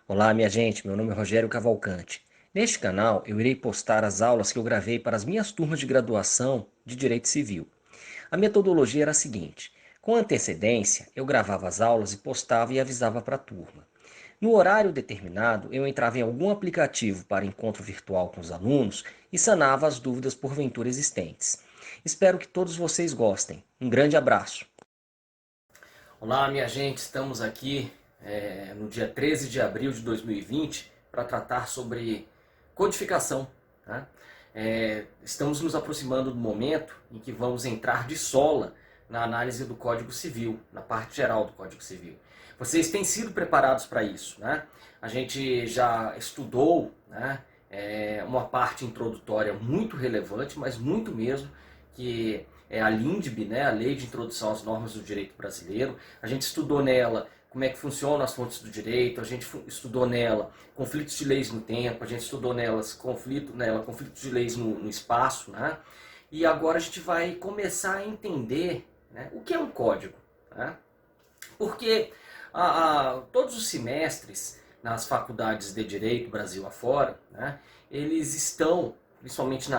Olá, minha gente, meu nome é Rogério Cavalcante. Neste canal, eu irei postar as aulas que eu gravei para as minhas turmas de graduação de Direito Civil. A metodologia era a seguinte: com antecedência, eu gravava as aulas e postava e avisava para a turma. No horário determinado, eu entrava em algum aplicativo para encontro virtual com os alunos e sanava as dúvidas porventura existentes. Espero que todos vocês gostem. Um grande abraço. Olá, minha gente, estamos aqui no dia 13 de abril de 2020 para tratar sobre codificação. Tá? Estamos nos aproximando do momento em que vamos entrar de sola na análise do Código Civil, na parte geral do Código Civil. Vocês têm sido preparados para isso, né? A gente já estudou, né, uma parte introdutória muito relevante, mas muito mesmo, que é a LINDB, né, a Lei de Introdução às Normas do Direito Brasileiro. A gente estudou nela como é que funcionam as fontes do direito, a gente estudou nela conflitos de leis no tempo, a gente estudou conflitos de leis no espaço, né? E agora a gente vai começar a entender, né, o que é um código. Né? Porque todos os semestres nas faculdades de Direito Brasil afora, né, eles estão, principalmente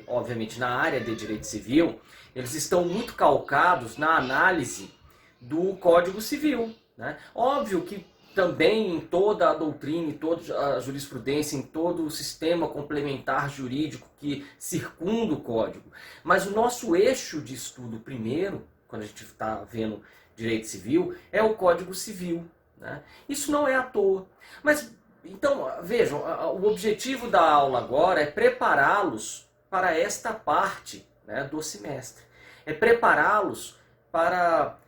obviamente na área de Direito Civil, eles estão muito calcados na análise do Código Civil. Né? Óbvio que também em toda a doutrina, em toda a jurisprudência, em todo o sistema complementar jurídico que circunda o Código. Mas o nosso eixo de estudo primeiro, quando a gente está vendo direito civil, é o Código Civil. Né? Isso não é à toa. Mas, então, vejam, o objetivo da aula agora é prepará-los para esta parte, né, do semestre. É prepará-los para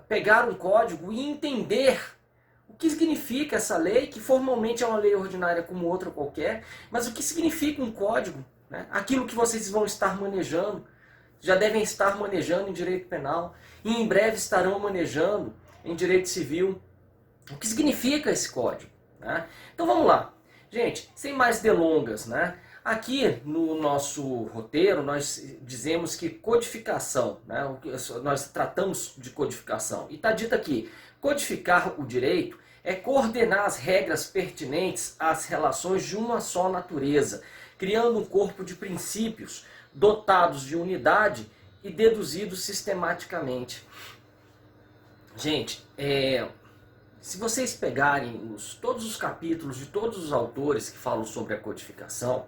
pegar um código e entender o que significa essa lei, que formalmente é uma lei ordinária como outra qualquer, mas o que significa um código, né? Aquilo que vocês vão estar manejando, já devem estar manejando em direito penal, e em breve estarão manejando em direito civil. O que significa esse código? Né? Então vamos lá. Gente, sem mais delongas, né? Aqui no nosso roteiro nós dizemos que codificação, né? Nós tratamos de codificação. E está dito aqui, codificar o direito é coordenar as regras pertinentes às relações de uma só natureza, criando um corpo de princípios dotados de unidade e deduzidos sistematicamente. Gente, se vocês pegarem todos os capítulos de todos os autores que falam sobre a codificação,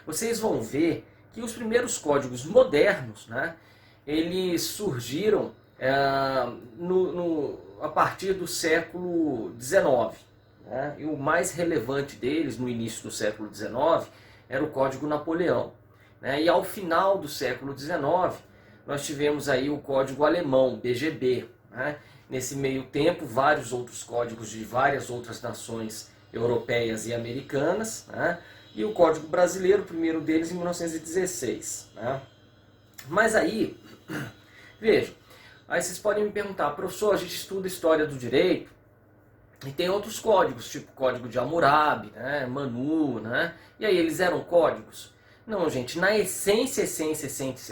vocês vão ver que os primeiros códigos modernos, né, eles surgiram a partir do século XIX. Né, e o mais relevante deles, no início do século XIX, era o Código Napoleão. Né, e ao final do século XIX, nós tivemos aí o Código Alemão, BGB. Né, nesse meio tempo, vários outros códigos de várias outras nações europeias e americanas, né, e o Código Brasileiro, o primeiro deles em 1916. Né. Mas aí, vejam, aí vocês podem me perguntar, professor, a gente estuda história do direito e tem outros códigos, tipo Código de Hammurabi, né, Manu, né, e aí eles eram códigos? Não, gente, na essência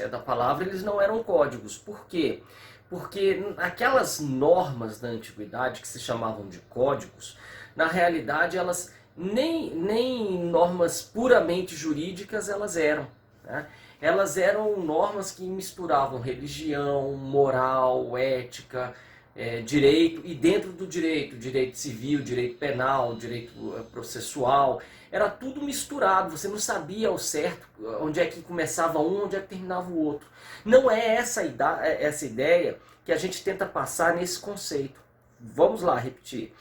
da palavra, eles não eram códigos. Por quê? Porque aquelas normas da antiguidade que se chamavam de códigos, na realidade elas nem normas puramente jurídicas elas eram. Né? Elas eram normas que misturavam religião, moral, ética, direito, e dentro do direito civil, direito penal, direito processual, era tudo misturado, você não sabia ao certo onde é que começava um, onde é que terminava o outro. Não é essa ideia que a gente tenta passar nesse conceito. Vamos lá, repetir.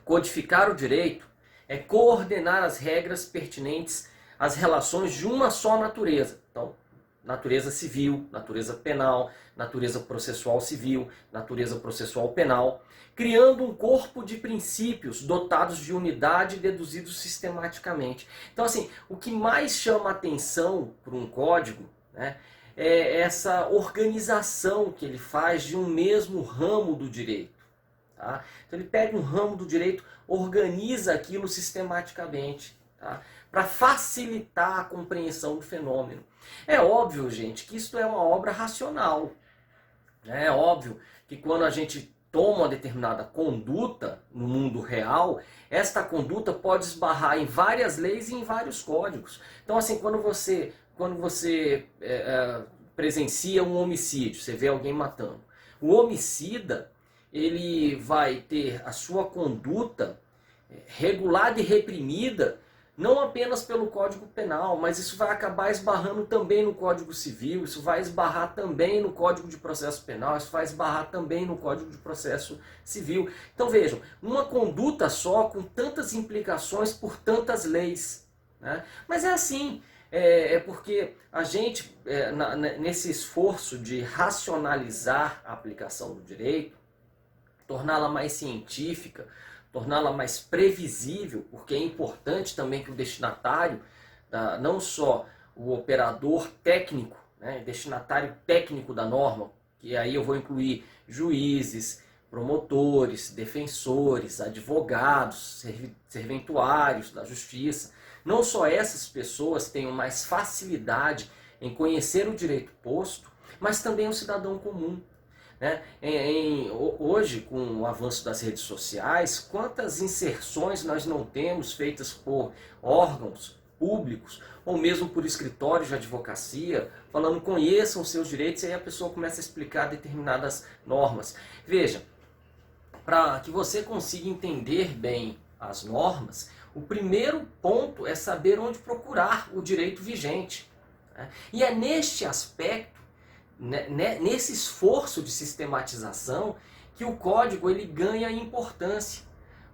Codificar o direito é coordenar as regras pertinentes às relações de uma só natureza. Então, natureza civil, natureza penal, natureza processual civil, natureza processual penal, criando um corpo de princípios dotados de unidade e deduzidos sistematicamente. Então, assim, o que mais chama atenção para um código, né, é essa organização que ele faz de um mesmo ramo do direito. Tá? Então ele pega um ramo do direito, organiza aquilo sistematicamente, tá? Para facilitar a compreensão do fenômeno. É óbvio, gente, que isso é uma obra racional. É óbvio que quando a gente toma uma determinada conduta no mundo real, esta conduta pode esbarrar em várias leis e em vários códigos. Então, assim, quando você presencia um homicídio, você vê alguém matando, o homicida, ele vai ter a sua conduta regulada e reprimida, não apenas pelo Código Penal, mas isso vai acabar esbarrando também no Código Civil, isso vai esbarrar também no Código de Processo Penal, isso vai esbarrar também no Código de Processo Civil. Então vejam, uma conduta só com tantas implicações por tantas leis, né? Mas é assim, porque a gente, nesse esforço de racionalizar a aplicação do direito, torná-la mais científica, torná-la mais previsível, porque é importante também que o destinatário, não só o operador técnico, né, destinatário técnico da norma, que aí eu vou incluir juízes, promotores, defensores, advogados, serventuários da justiça, não só essas pessoas tenham mais facilidade em conhecer o direito posto, mas também o cidadão comum. Né? Hoje, com o avanço das redes sociais, quantas inserções nós não temos feitas por órgãos públicos ou mesmo por escritórios de advocacia, falando conheçam os seus direitos, e aí a pessoa começa a explicar determinadas normas. Veja, para que você consiga entender bem as normas, o primeiro ponto é saber onde procurar o direito vigente. Né? E é neste aspecto, nesse esforço de sistematização, que o código ele ganha importância.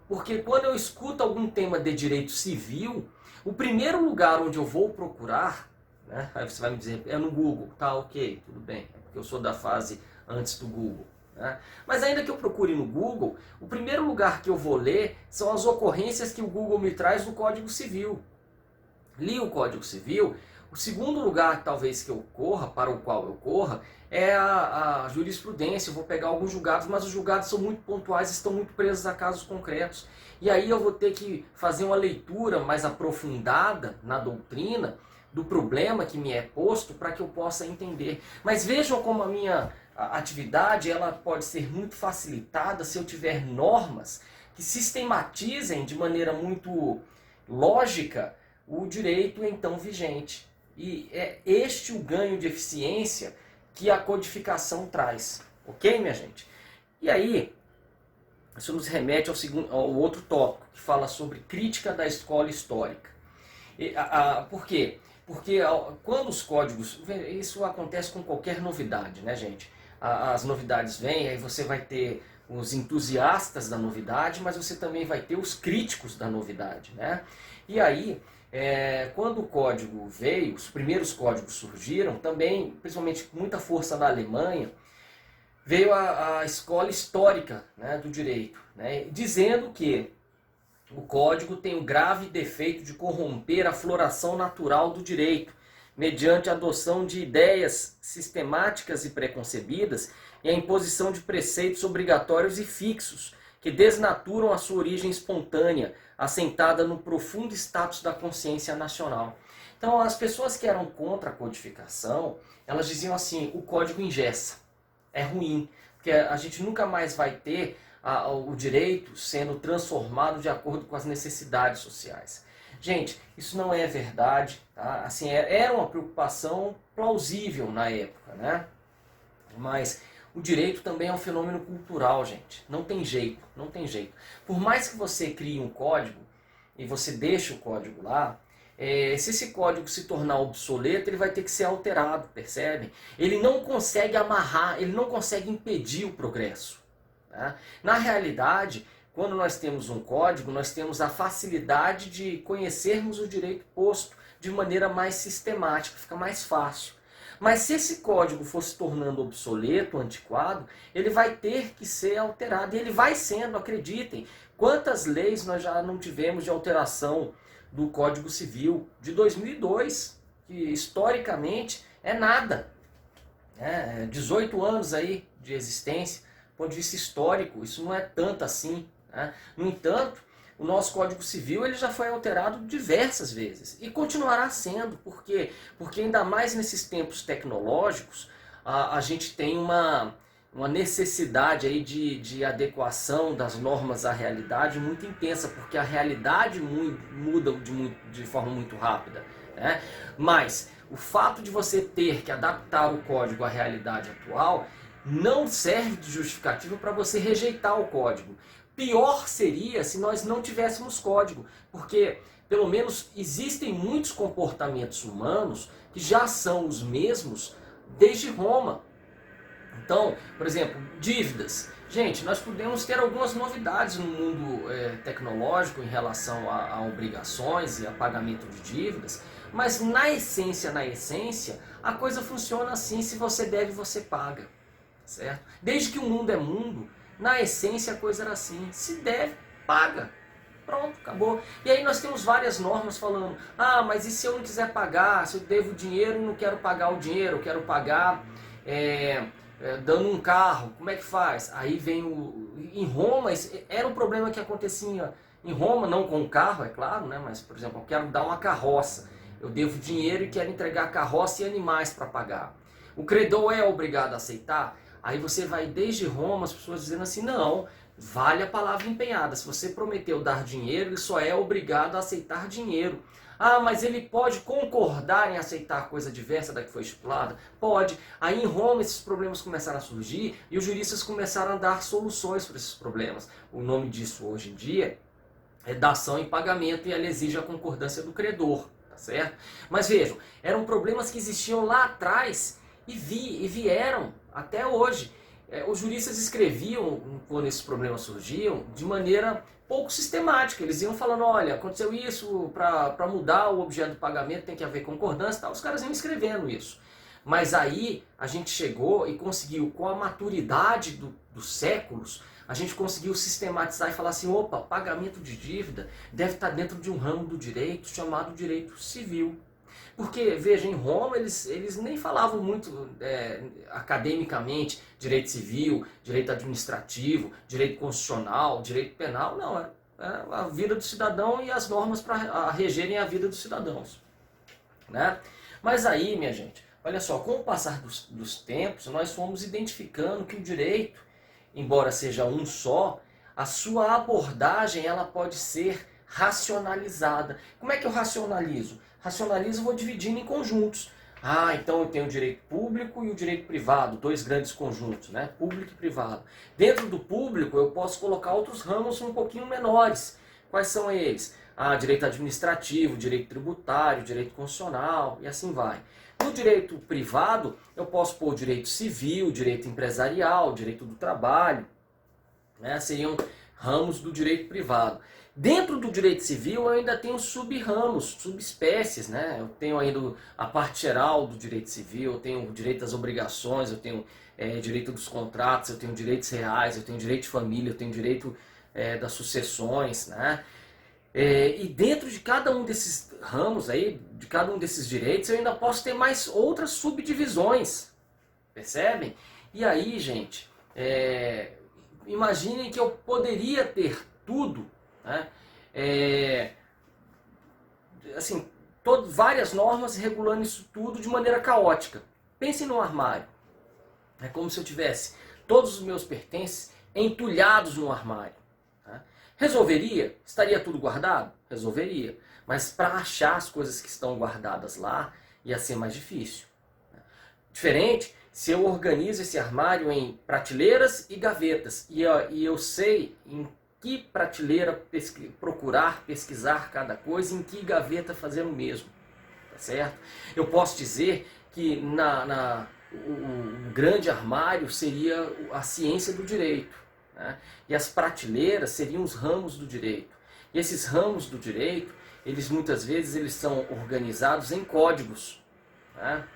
Porque quando eu escuto algum tema de direito civil, o primeiro lugar onde eu vou procurar, né, aí você vai me dizer, é no Google. Tá, ok, tudo bem, é porque eu sou da fase antes do Google. Né? Mas ainda que eu procure no Google, o primeiro lugar que eu vou ler são as ocorrências que o Google me traz do Código Civil. Li o Código Civil. O segundo lugar, talvez, que eu corra, para o qual eu corra, é a jurisprudência. Eu vou pegar alguns julgados, mas os julgados são muito pontuais, estão muito presos a casos concretos. E aí eu vou ter que fazer uma leitura mais aprofundada na doutrina do problema que me é posto para que eu possa entender. Mas vejam como a minha atividade ela pode ser muito facilitada se eu tiver normas que sistematizem de maneira muito lógica o direito então vigente. E é este o ganho de eficiência que a codificação traz. Ok, minha gente? E aí, isso nos remete ao outro tópico, que fala sobre crítica da escola histórica. Por quê? Porque quando os códigos... Isso acontece com qualquer novidade, né, gente? As novidades vêm, aí você vai ter os entusiastas da novidade, mas você também vai ter os críticos da novidade, né? E aí... quando o código veio, os primeiros códigos surgiram, também, principalmente com muita força na Alemanha, veio a escola histórica, né, do direito, né, dizendo que o código tem o grave defeito de corromper a floração natural do direito, mediante a adoção de ideias sistemáticas e preconcebidas e a imposição de preceitos obrigatórios e fixos, que desnaturam a sua origem espontânea, assentada no profundo status da consciência nacional. Então, as pessoas que eram contra a codificação, elas diziam assim, o código engessa, é ruim, porque a gente nunca mais vai ter o direito sendo transformado de acordo com as necessidades sociais. Gente, isso não é verdade, tá? Assim, era uma preocupação plausível na época, né? Mas o direito também é um fenômeno cultural, gente. Não tem jeito, não tem jeito. Por mais que você crie um código e você deixe o código lá, se esse código se tornar obsoleto, ele vai ter que ser alterado, percebe? Ele não consegue amarrar, ele não consegue impedir o progresso. Tá? Na realidade, quando nós temos um código, nós temos a facilidade de conhecermos o direito posto de maneira mais sistemática, fica mais fácil. Mas se esse código for se tornando obsoleto, antiquado, ele vai ter que ser alterado. E ele vai sendo, acreditem. Quantas leis nós já não tivemos de alteração do Código Civil de 2002, que historicamente é nada. 18 anos aí de existência, do ponto de vista histórico, isso não é tanto assim. Né? No entanto, o nosso Código Civil ele já foi alterado diversas vezes e continuará sendo. Por quê? Porque ainda mais nesses tempos tecnológicos, a gente tem uma necessidade aí de adequação das normas à realidade muito intensa, porque a realidade muda de forma muito rápida, né? Mas o fato de você ter que adaptar o código à realidade atual não serve de justificativa para você rejeitar o código. Pior seria se nós não tivéssemos código, porque pelo menos existem muitos comportamentos humanos que já são os mesmos desde Roma. Então, por exemplo, dívidas. Gente, nós podemos ter algumas novidades no mundo tecnológico em relação a obrigações e a pagamento de dívidas, mas na essência, a coisa funciona assim: se você deve, você paga, certo? Desde que o mundo é mundo, na essência a coisa era assim: se deve, paga. Pronto, acabou. E aí nós temos várias normas falando: ah, mas e se eu não quiser pagar? Se eu devo dinheiro e não quero pagar o dinheiro, eu quero pagar dando um carro, como é que faz? Aí vem em Roma, era um problema que acontecia em Roma, não com o carro, é claro, né? Mas, por exemplo, eu quero dar uma carroça. Eu devo dinheiro e quero entregar carroça e animais para pagar. O credor é obrigado a aceitar? Aí você vai desde Roma, as pessoas dizendo assim: não, vale a palavra empenhada. Se você prometeu dar dinheiro, ele só é obrigado a aceitar dinheiro. Ah, mas ele pode concordar em aceitar coisa diversa da que foi estipulada? Pode. Aí em Roma esses problemas começaram a surgir e os juristas começaram a dar soluções para esses problemas. O nome disso hoje em dia é dação em pagamento, e ela exige a concordância do credor, tá certo? Mas vejam, eram problemas que existiam lá atrás e vieram até hoje. Os juristas escreviam, quando esses problemas surgiam, de maneira pouco sistemática. Eles iam falando: olha, aconteceu isso, para mudar o objeto do pagamento tem que haver concordância e tal. Os caras iam escrevendo isso. Mas aí a gente chegou e conseguiu, com a maturidade dos séculos, a gente conseguiu sistematizar e falar assim: opa, pagamento de dívida deve estar dentro de um ramo do direito chamado direito civil. Porque, veja, em Roma eles nem falavam muito academicamente direito civil, direito administrativo, direito constitucional, direito penal. Não, é a vida do cidadão e as normas para regerem a vida dos cidadãos, né? Mas aí, minha gente, olha só, com o passar dos tempos, nós fomos identificando que o direito, embora seja um só, a sua abordagem ela pode ser racionalizada. Como é que eu racionalizo? Racionalizo, vou dividindo em conjuntos. Ah, então eu tenho o direito público e o direito privado, dois grandes conjuntos, né? Público e privado. Dentro do público eu posso colocar outros ramos um pouquinho menores. Quais são eles? Ah, direito administrativo, direito tributário, direito constitucional e assim vai. No direito privado eu posso pôr direito civil, direito empresarial, direito do trabalho, né? Seriam ramos do direito privado. Dentro do direito civil eu ainda tenho sub-ramos, subespécies, né? Eu tenho ainda a parte geral do direito civil, eu tenho o direito das obrigações, eu tenho direito dos contratos, eu tenho direitos reais, eu tenho direito de família, eu tenho direito das sucessões, né? E dentro de cada um desses ramos aí, de cada um desses direitos, eu ainda posso ter mais outras subdivisões, percebem? E aí, gente, imaginem que eu poderia ter tudo, né? Assim, várias normas regulando isso tudo de maneira caótica. Pensem num armário. É como se eu tivesse todos os meus pertences entulhados no armário. Tá? Resolveria? Estaria tudo guardado? Resolveria. Mas para achar as coisas que estão guardadas lá, ia ser mais difícil. Diferente se eu organizo esse armário em prateleiras e gavetas, e eu sei em que prateleira procurar, pesquisar cada coisa, em que gaveta fazer o mesmo, tá certo? Eu posso dizer que o grande armário seria a ciência do direito, né? E as prateleiras seriam os ramos do direito. E esses ramos do direito, eles muitas vezes eles são organizados em códigos, né?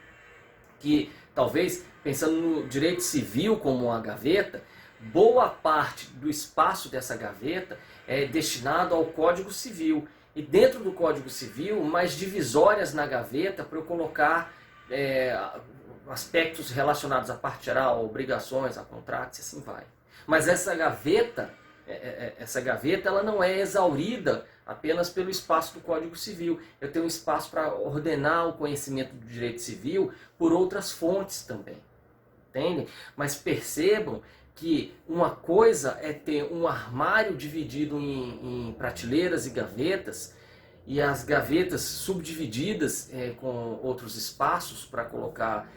Que talvez, pensando no direito civil como uma gaveta, boa parte do espaço dessa gaveta é destinado ao Código Civil. E dentro do Código Civil, mais divisórias na gaveta para eu colocar aspectos relacionados à parte geral, a obrigações, a contratos e assim vai. Mas essa gaveta ela não é exaurida apenas pelo espaço do Código Civil. Eu tenho um espaço para ordenar o conhecimento do direito civil por outras fontes também. entendem? Mas percebam que uma coisa é ter um armário dividido em prateleiras e gavetas, e as gavetas subdivididas com outros espaços para colocar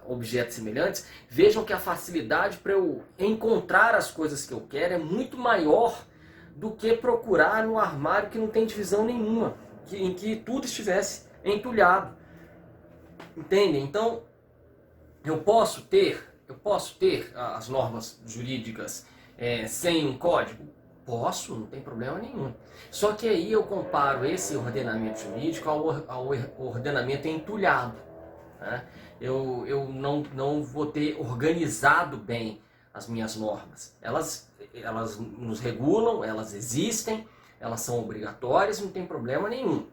objetos semelhantes. Vejam que a facilidade para eu encontrar as coisas que eu quero é muito maior do que procurar no armário que não tem divisão nenhuma, em que tudo estivesse entulhado. Entendem? Então, eu posso ter as normas jurídicas sem um código? Posso, não tem problema nenhum. Só que aí eu comparo esse ordenamento jurídico ao ordenamento entulhado. Né? Eu não vou ter organizado bem as minhas normas. Elas nos regulam, elas existem, elas são obrigatórias, não tem problema nenhum.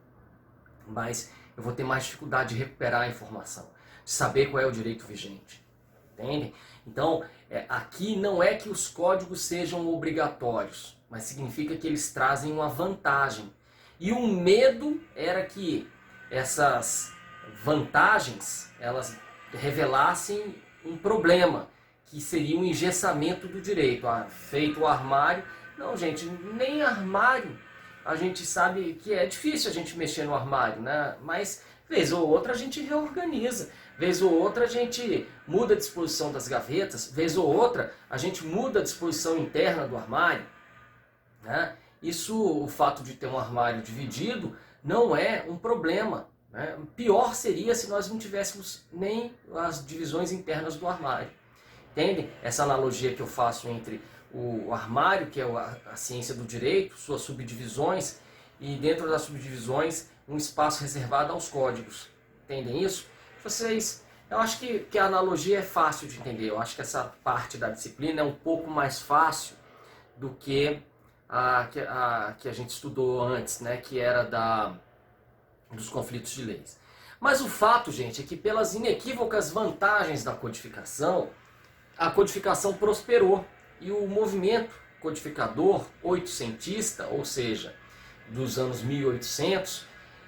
Mas eu vou ter mais dificuldade de recuperar a informação, de saber qual é o direito vigente. Entende? Então, aqui não é que os códigos sejam obrigatórios, mas significa que eles trazem uma vantagem. E o medo era que essas vantagens, elas revelassem um problema, que seria um engessamento do direito. Feito o armário, não gente, nem armário, a gente sabe que é difícil a gente mexer no armário, né? Mas vez ou outra a gente reorganiza, vez ou outra a gente muda a disposição das gavetas, vez ou outra a gente muda a disposição interna do armário, né? Isso, o fato de ter um armário dividido, não é um problema. Né? Pior seria se nós não tivéssemos nem as divisões internas do armário. Entendem? Essa analogia que eu faço entre o armário, que é a ciência do direito, suas subdivisões, e dentro das subdivisões um espaço reservado aos códigos. Entendem isso? Eu acho que a analogia é fácil de entender. Eu acho que essa parte da disciplina é um pouco mais fácil do que a que a gente estudou antes, né? Que era dos conflitos de leis. Mas o fato, gente, é que pelas inequívocas vantagens da codificação, a codificação prosperou. E o movimento codificador oitocentista, ou seja, dos anos 1800,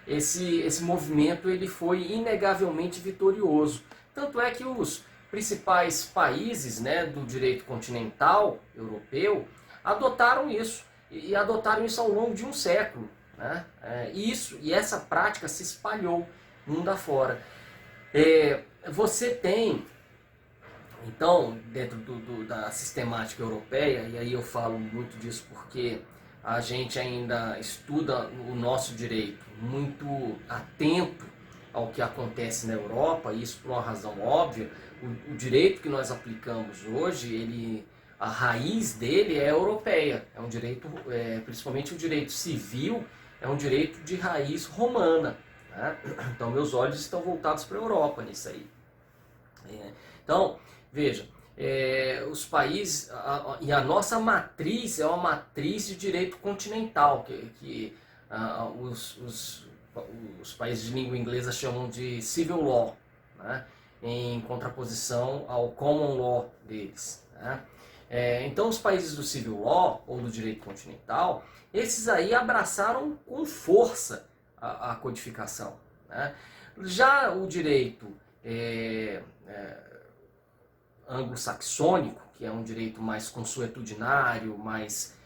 esse movimento ele foi inegavelmente vitorioso. Tanto é que os principais países, né, do direito continental europeu adotaram isso. E adotaram isso ao longo de um século. Né? E essa prática se espalhou mundo afora. Você tem, então, dentro da sistemática europeia, e aí eu falo muito disso porque a gente ainda estuda o nosso direito muito atento ao que acontece na Europa, e isso por uma razão óbvia. O direito que nós aplicamos hoje, a raiz dele é europeia, é um direito, principalmente o direito civil, é um direito de raiz romana. Né? Então meus olhos estão voltados para a Europa nisso aí. Então, veja, os países, e a nossa matriz é uma matriz de direito continental, que os países de língua inglesa chamam de civil law, né? Em contraposição ao common law deles. Né? Então os países do civil law, ou do direito continental, esses aí abraçaram com força a codificação. Né? Já o direito anglo-saxônico, que é um direito mais consuetudinário, mais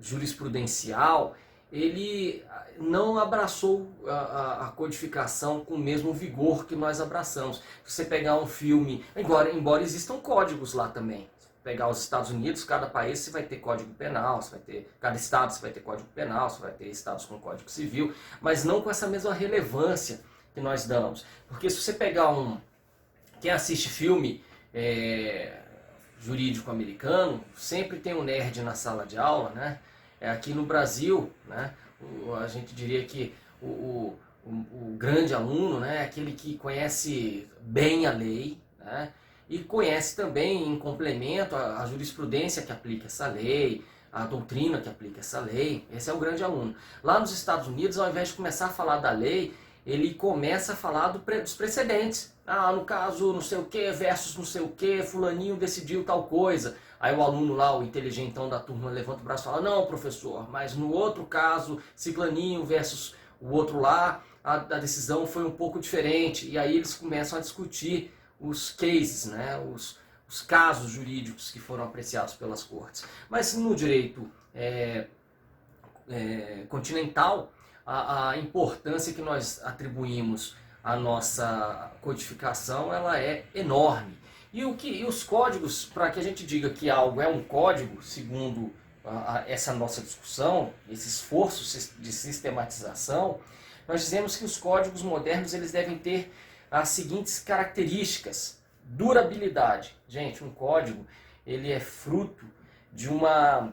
jurisprudencial, ele não abraçou a codificação com o mesmo vigor que nós abraçamos. Se você pegar um filme, embora existam códigos lá também, pegar os Estados Unidos, cada país você vai ter código penal, cada estado você vai ter código penal, você vai ter estados com código civil, mas não com essa mesma relevância que nós damos. Porque se você pegar quem assiste filme jurídico americano, sempre tem um nerd na sala de aula, né? Aqui no Brasil, né, a gente diria que o grande aluno, né, é aquele que conhece bem a lei, né, e conhece também, em complemento, a jurisprudência que aplica essa lei, a doutrina que aplica essa lei. Esse é o grande aluno. Lá nos Estados Unidos, ao invés de começar a falar da lei, ele começa a falar dos precedentes. No caso, não sei o que, versus não sei o que, fulaninho decidiu tal coisa. Aí o aluno lá, o inteligentão da turma, levanta o braço e fala: não, professor, mas no outro caso, ciclaninho versus o outro lá, a decisão foi um pouco diferente. E aí eles começam a discutir os cases, né, os casos jurídicos que foram apreciados pelas cortes. Mas no direito continental, a importância que nós atribuímos à nossa codificação ela é enorme. E os códigos, para que a gente diga que algo é um código, segundo essa nossa discussão, esse esforço de sistematização, nós dizemos que os códigos modernos eles devem ter as seguintes características. Durabilidade. Gente, um código ele é fruto de uma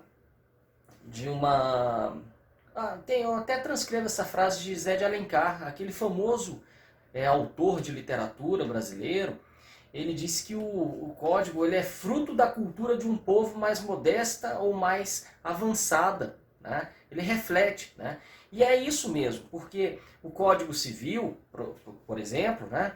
eu até transcrevo essa frase de Zé de Alencar, aquele famoso autor de literatura brasileiro. Ele disse que o código ele é fruto da cultura de um povo mais modesta ou mais avançada, né? Ele reflete, né? E é isso mesmo, porque o Código Civil, por exemplo, né,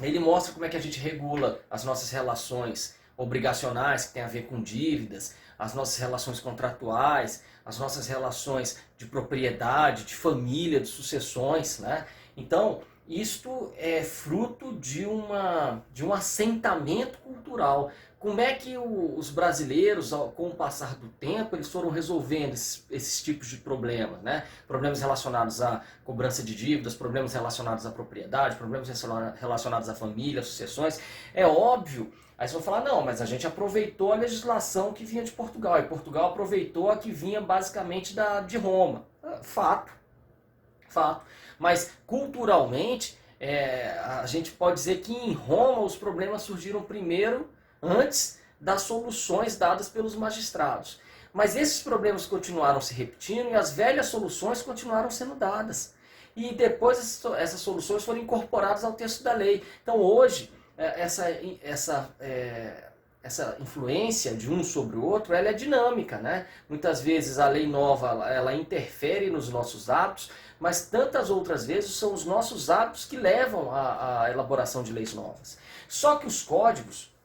ele mostra como é que a gente regula as nossas relações obrigacionais, que tem a ver com dívidas, as nossas relações contratuais, as nossas relações de propriedade, de família, de sucessões, né? Então, isto é fruto de um assentamento cultural. Como é que os brasileiros, com o passar do tempo, eles foram resolvendo esses tipos de problemas, né? Problemas relacionados à cobrança de dívidas, problemas relacionados à propriedade, problemas relacionados à família, sucessões. É óbvio. Aí você vai falar, não, mas a gente aproveitou a legislação que vinha de Portugal, e Portugal aproveitou a que vinha basicamente de Roma. Fato. Mas culturalmente, a gente pode dizer que em Roma os problemas surgiram primeiro, antes das soluções dadas pelos magistrados. Mas esses problemas continuaram se repetindo e as velhas soluções continuaram sendo dadas. E depois essas soluções foram incorporadas ao texto da lei. Então hoje, essa influência de um sobre o outro, ela é dinâmica, né? Muitas vezes a lei nova, ela interfere nos nossos hábitos, mas tantas outras vezes são os nossos hábitos que levam à elaboração de leis novas. Só que os códigos,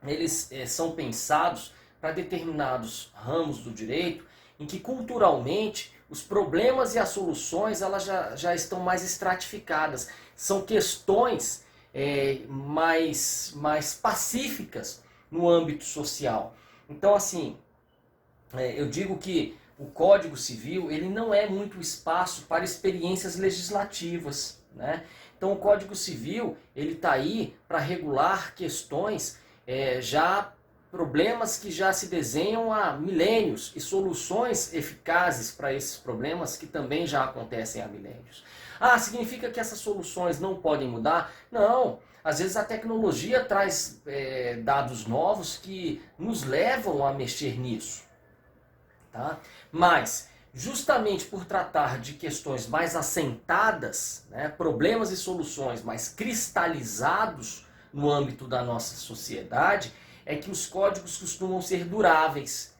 eles são pensados para determinados ramos do direito em que culturalmente os problemas e as soluções elas já estão mais estratificadas. São questões mais pacíficas no âmbito social. Então, assim, eu digo que o Código Civil ele não é muito espaço para experiências legislativas, né? Então, o Código Civil ele está aí para regular questões problemas que já se desenham há milênios e soluções eficazes para esses problemas que também já acontecem há milênios. Ah, significa que essas soluções não podem mudar? Não. Às vezes a tecnologia traz dados novos que nos levam a mexer nisso. Tá? Mas, justamente por tratar de questões mais assentadas, né, problemas e soluções mais cristalizados no âmbito da nossa sociedade, é que os códigos costumam ser duráveis.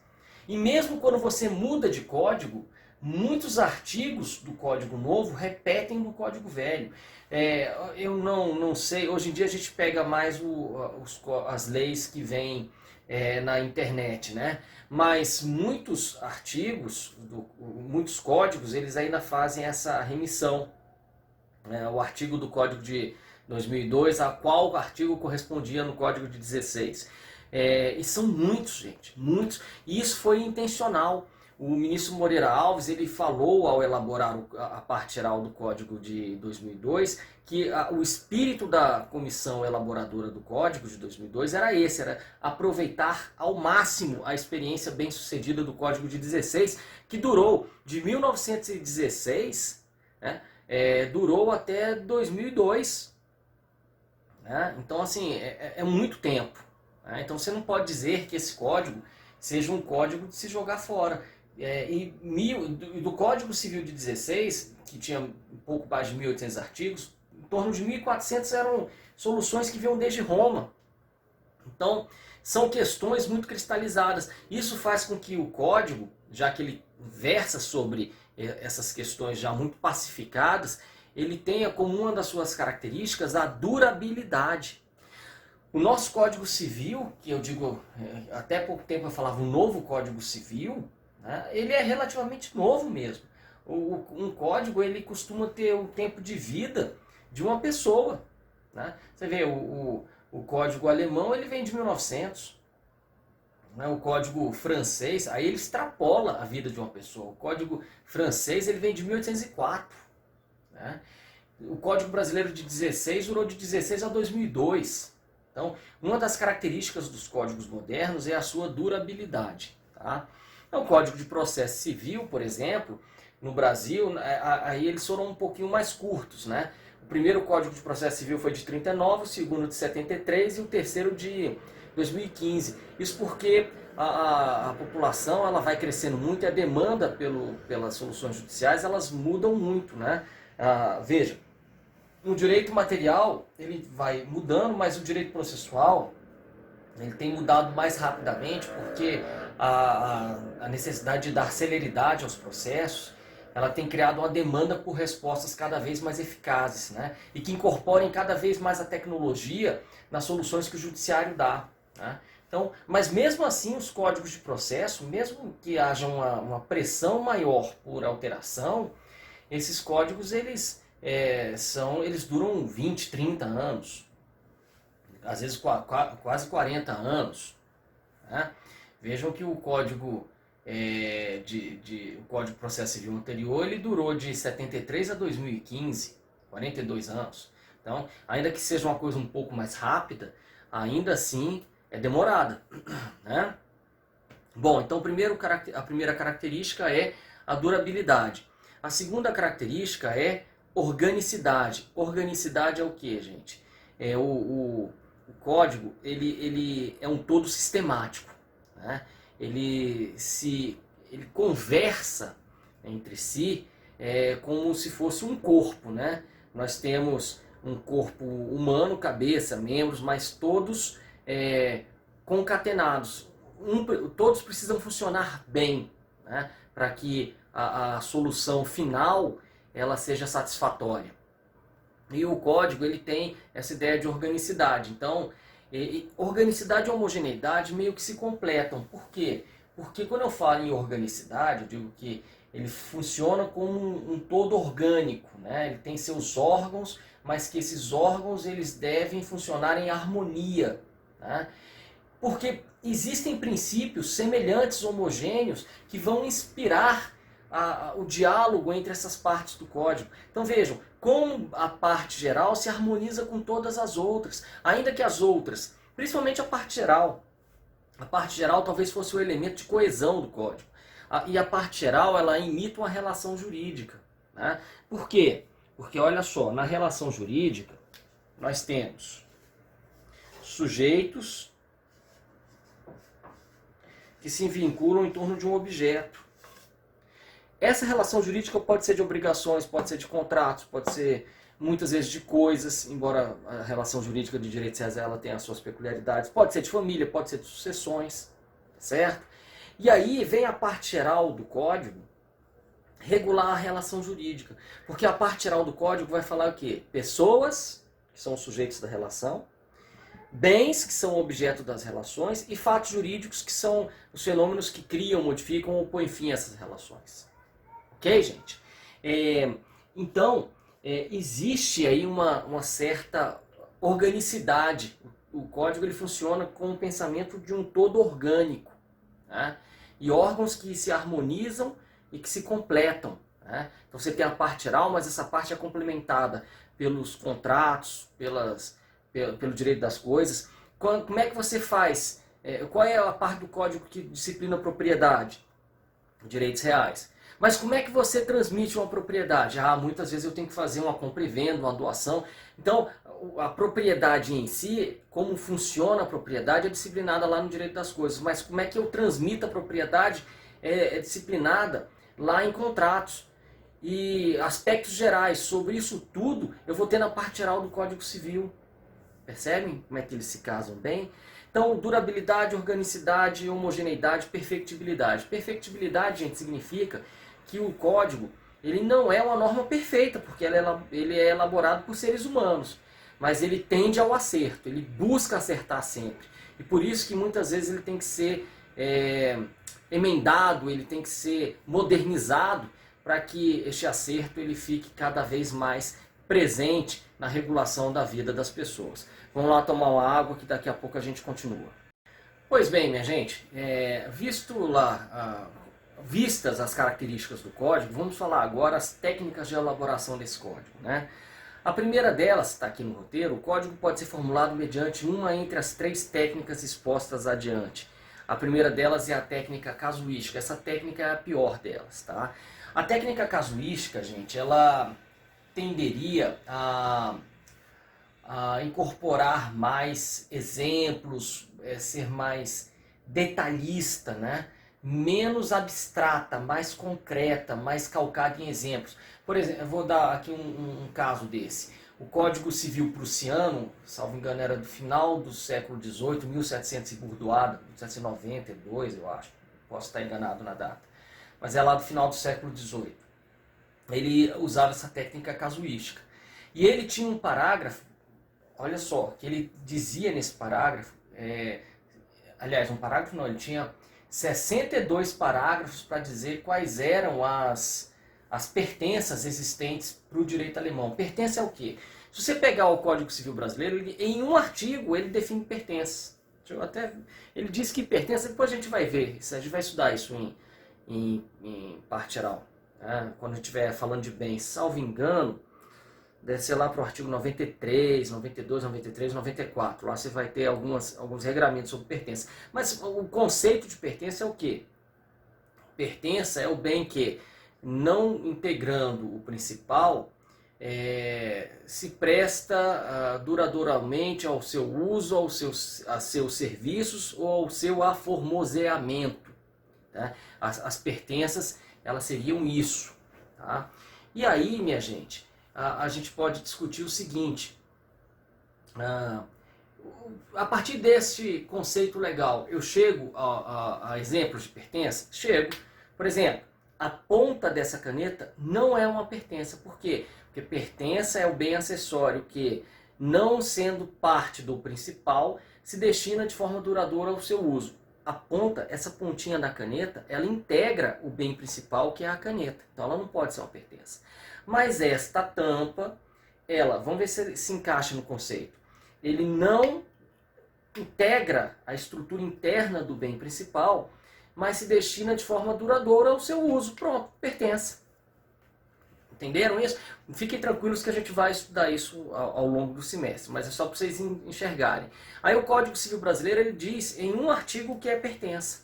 E mesmo quando você muda de código, muitos artigos do Código Novo repetem no Código Velho. Eu não sei, hoje em dia a gente pega mais as leis que vêm na internet, né? Mas muitos artigos, muitos códigos, eles ainda fazem essa remissão. O artigo do Código de 2002, a qual artigo correspondia no Código de 16. E são muitos, gente, muitos. E isso foi intencional. O ministro Moreira Alves ele falou ao elaborar a parte geral do Código de 2002 que o espírito da comissão elaboradora do Código de 2002 era esse, era aproveitar ao máximo a experiência bem-sucedida do Código de 16, que durou de 1916, né, durou até 2002. Né? Então, assim, é muito tempo. Né? Então, você não pode dizer que esse código seja um código de se jogar fora. Do Código Civil de 16, que tinha um pouco mais de 1.800 artigos, em torno de 1.400 eram soluções que vinham desde Roma. Então, são questões muito cristalizadas. Isso faz com que o código, já que ele versa sobre essas questões já muito pacificadas, ele tenha como uma das suas características a durabilidade. O nosso Código Civil, que eu digo, até pouco tempo eu falava um novo Código Civil, né, ele é relativamente novo mesmo. Um código ele costuma ter o tempo de vida de uma pessoa. né? Você vê, o código alemão ele vem de 1900, né? O código francês, aí ele extrapola a vida de uma pessoa. O código francês ele vem de 1804, né? O Código Brasileiro de 16 durou de 16 a 2002. Então, uma das características dos códigos modernos é a sua durabilidade. Tá? Então, o Código de Processo Civil, por exemplo, no Brasil, aí eles foram um pouquinho mais curtos, né? O primeiro Código de Processo Civil foi de 39, o segundo de 73 e o terceiro de 2015. Isso porque a população ela vai crescendo muito e a demanda pelas soluções judiciais elas mudam muito, né? Veja, o direito material ele vai mudando, mas o direito processual ele tem mudado mais rapidamente porque a necessidade de dar celeridade aos processos ela tem criado uma demanda por respostas cada vez mais eficazes, né? E que incorporem cada vez mais a tecnologia nas soluções que o judiciário dá, né? Então, mas mesmo assim os códigos de processo, mesmo que haja uma pressão maior por alteração, esses códigos eles duram 20, 30 anos, às vezes quase 40 anos. Né? Vejam que o código o Código de Processo Civil anterior ele durou de 73 a 2015, 42 anos. Então, ainda que seja uma coisa um pouco mais rápida, ainda assim é demorada. Né? Bom, então a primeira característica é a durabilidade. A segunda característica é organicidade. Organicidade é o que, gente? O código ele é um todo sistemático. Né? Ele conversa entre si como se fosse um corpo. Né? Nós temos um corpo humano, cabeça, membros, mas todos concatenados. Todos precisam funcionar bem, né? Para que a solução final ela seja satisfatória. E o código ele tem essa ideia de organicidade. Então, organicidade e homogeneidade meio que se completam. Por quê? Porque quando eu falo em organicidade, eu digo que ele funciona como um todo orgânico, né? Ele tem seus órgãos, mas que esses órgãos eles devem funcionar em harmonia, né? Porque existem princípios semelhantes, homogêneos, que vão inspirar o diálogo entre essas partes do código. Então vejam, como a parte geral se harmoniza com todas as outras, ainda que as outras, principalmente a parte geral talvez fosse o elemento de coesão do código. E a parte geral ela imita uma relação jurídica. Né? Por quê? Porque olha só, na relação jurídica nós temos sujeitos que se vinculam em torno de um objeto. Essa relação jurídica pode ser de obrigações, pode ser de contratos, pode ser muitas vezes de coisas, embora a relação jurídica de direitos reais ela tenha as suas peculiaridades, pode ser de família, pode ser de sucessões, certo? E aí vem a parte geral do código regular a relação jurídica, porque a parte geral do código vai falar o quê? Pessoas, que são os sujeitos da relação, bens, que são objeto das relações, e fatos jurídicos, que são os fenômenos que criam, modificam ou põem fim a essas relações. Ok, gente? Então, existe aí uma certa organicidade. O código ele funciona com o pensamento de um todo orgânico. Né? E órgãos que se harmonizam e que se completam. Né? Então você tem a parte geral, mas essa parte é complementada pelos contratos, pelo direito das coisas. Como é que você faz? Qual é a parte do código que disciplina a propriedade? Direitos reais. Mas como é que você transmite uma propriedade? Muitas vezes eu tenho que fazer uma compra e venda, uma doação. Então, a propriedade em si, como funciona a propriedade, é disciplinada lá no direito das coisas. Mas como é que eu transmito a propriedade é disciplinada lá em contratos. E aspectos gerais sobre isso tudo eu vou ter na parte geral do Código Civil. Percebem como é que eles se casam bem? Então, durabilidade, organicidade, homogeneidade, perfectibilidade. Perfectibilidade, gente, significa que o código ele não é uma norma perfeita, porque ele é elaborado por seres humanos. Mas ele tende ao acerto, ele busca acertar sempre. E por isso que muitas vezes ele tem que ser emendado, ele tem que ser modernizado, para que este acerto ele fique cada vez mais presente na regulação da vida das pessoas. Vamos lá tomar uma água que daqui a pouco a gente continua. Pois bem, minha gente, vistas as características do código, vamos falar agora as técnicas de elaboração desse código, né? A primeira delas, está aqui no roteiro, o código pode ser formulado mediante uma entre as 3 técnicas expostas adiante. A primeira delas é a técnica casuística, essa técnica é a pior delas, tá? A técnica casuística, gente, ela tenderia a incorporar mais exemplos, ser mais detalhista, né? Menos abstrata, mais concreta, mais calcada em exemplos. Por exemplo, eu vou dar aqui um caso desse. O Código Civil Prussiano, salvo engano, era do final do século XVIII, 1700 e burdoada, 1792, eu acho. Posso estar enganado na data. Mas é lá do final do século XVIII. Ele usava essa técnica casuística. E ele tinha um parágrafo, olha só, que ele dizia nesse parágrafo, aliás, um parágrafo não, ele tinha 62 parágrafos para dizer quais eram as pertenças existentes para o direito alemão. Pertença é o quê? Se você pegar o Código Civil Brasileiro, em um artigo ele define pertença. Ele diz que pertença, depois a gente vai ver, a gente vai estudar isso em parte geral. Né? Quando a gente estiver falando de bens, salvo engano, deve ser lá para o artigo 93, 92, 93, 94. Lá você vai ter alguns regramentos sobre pertença. Mas o conceito de pertença é o quê? Pertença é o bem que, não integrando o principal, se presta duradouramente ao seu uso, a seus serviços ou ao seu aformoseamento. Tá? As pertenças, elas seriam isso. Tá? E aí, minha gente, a gente pode discutir o seguinte: a partir deste conceito legal, eu chego a exemplos de pertença? Chego. Por exemplo, a ponta dessa caneta não é uma pertença. Por quê? Porque pertença é o bem acessório que, não sendo parte do principal, se destina de forma duradoura ao seu uso. A ponta, essa pontinha da caneta, ela integra o bem principal, que é a caneta. Então ela não pode ser uma pertença. Mas esta tampa, vamos ver se encaixa no conceito. Ele não integra a estrutura interna do bem principal, mas se destina de forma duradoura ao seu uso. Pronto, pertença. Entenderam isso? Fiquem tranquilos que a gente vai estudar isso ao longo do semestre, mas é só para vocês enxergarem. Aí o Código Civil Brasileiro, ele diz em um artigo o que é pertença.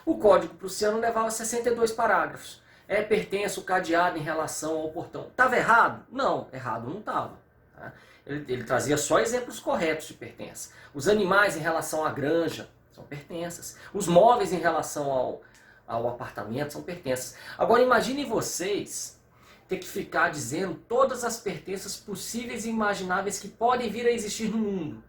O Código Prussiano levava 62 parágrafos. Pertença o cadeado em relação ao portão. Estava errado? Não, errado não estava. Tá? Ele trazia só exemplos corretos de pertença. Os animais em relação à granja são pertenças. Os móveis em relação ao apartamento são pertenças. Agora imaginem vocês ter que ficar dizendo todas as pertenças possíveis e imagináveis que podem vir a existir no mundo.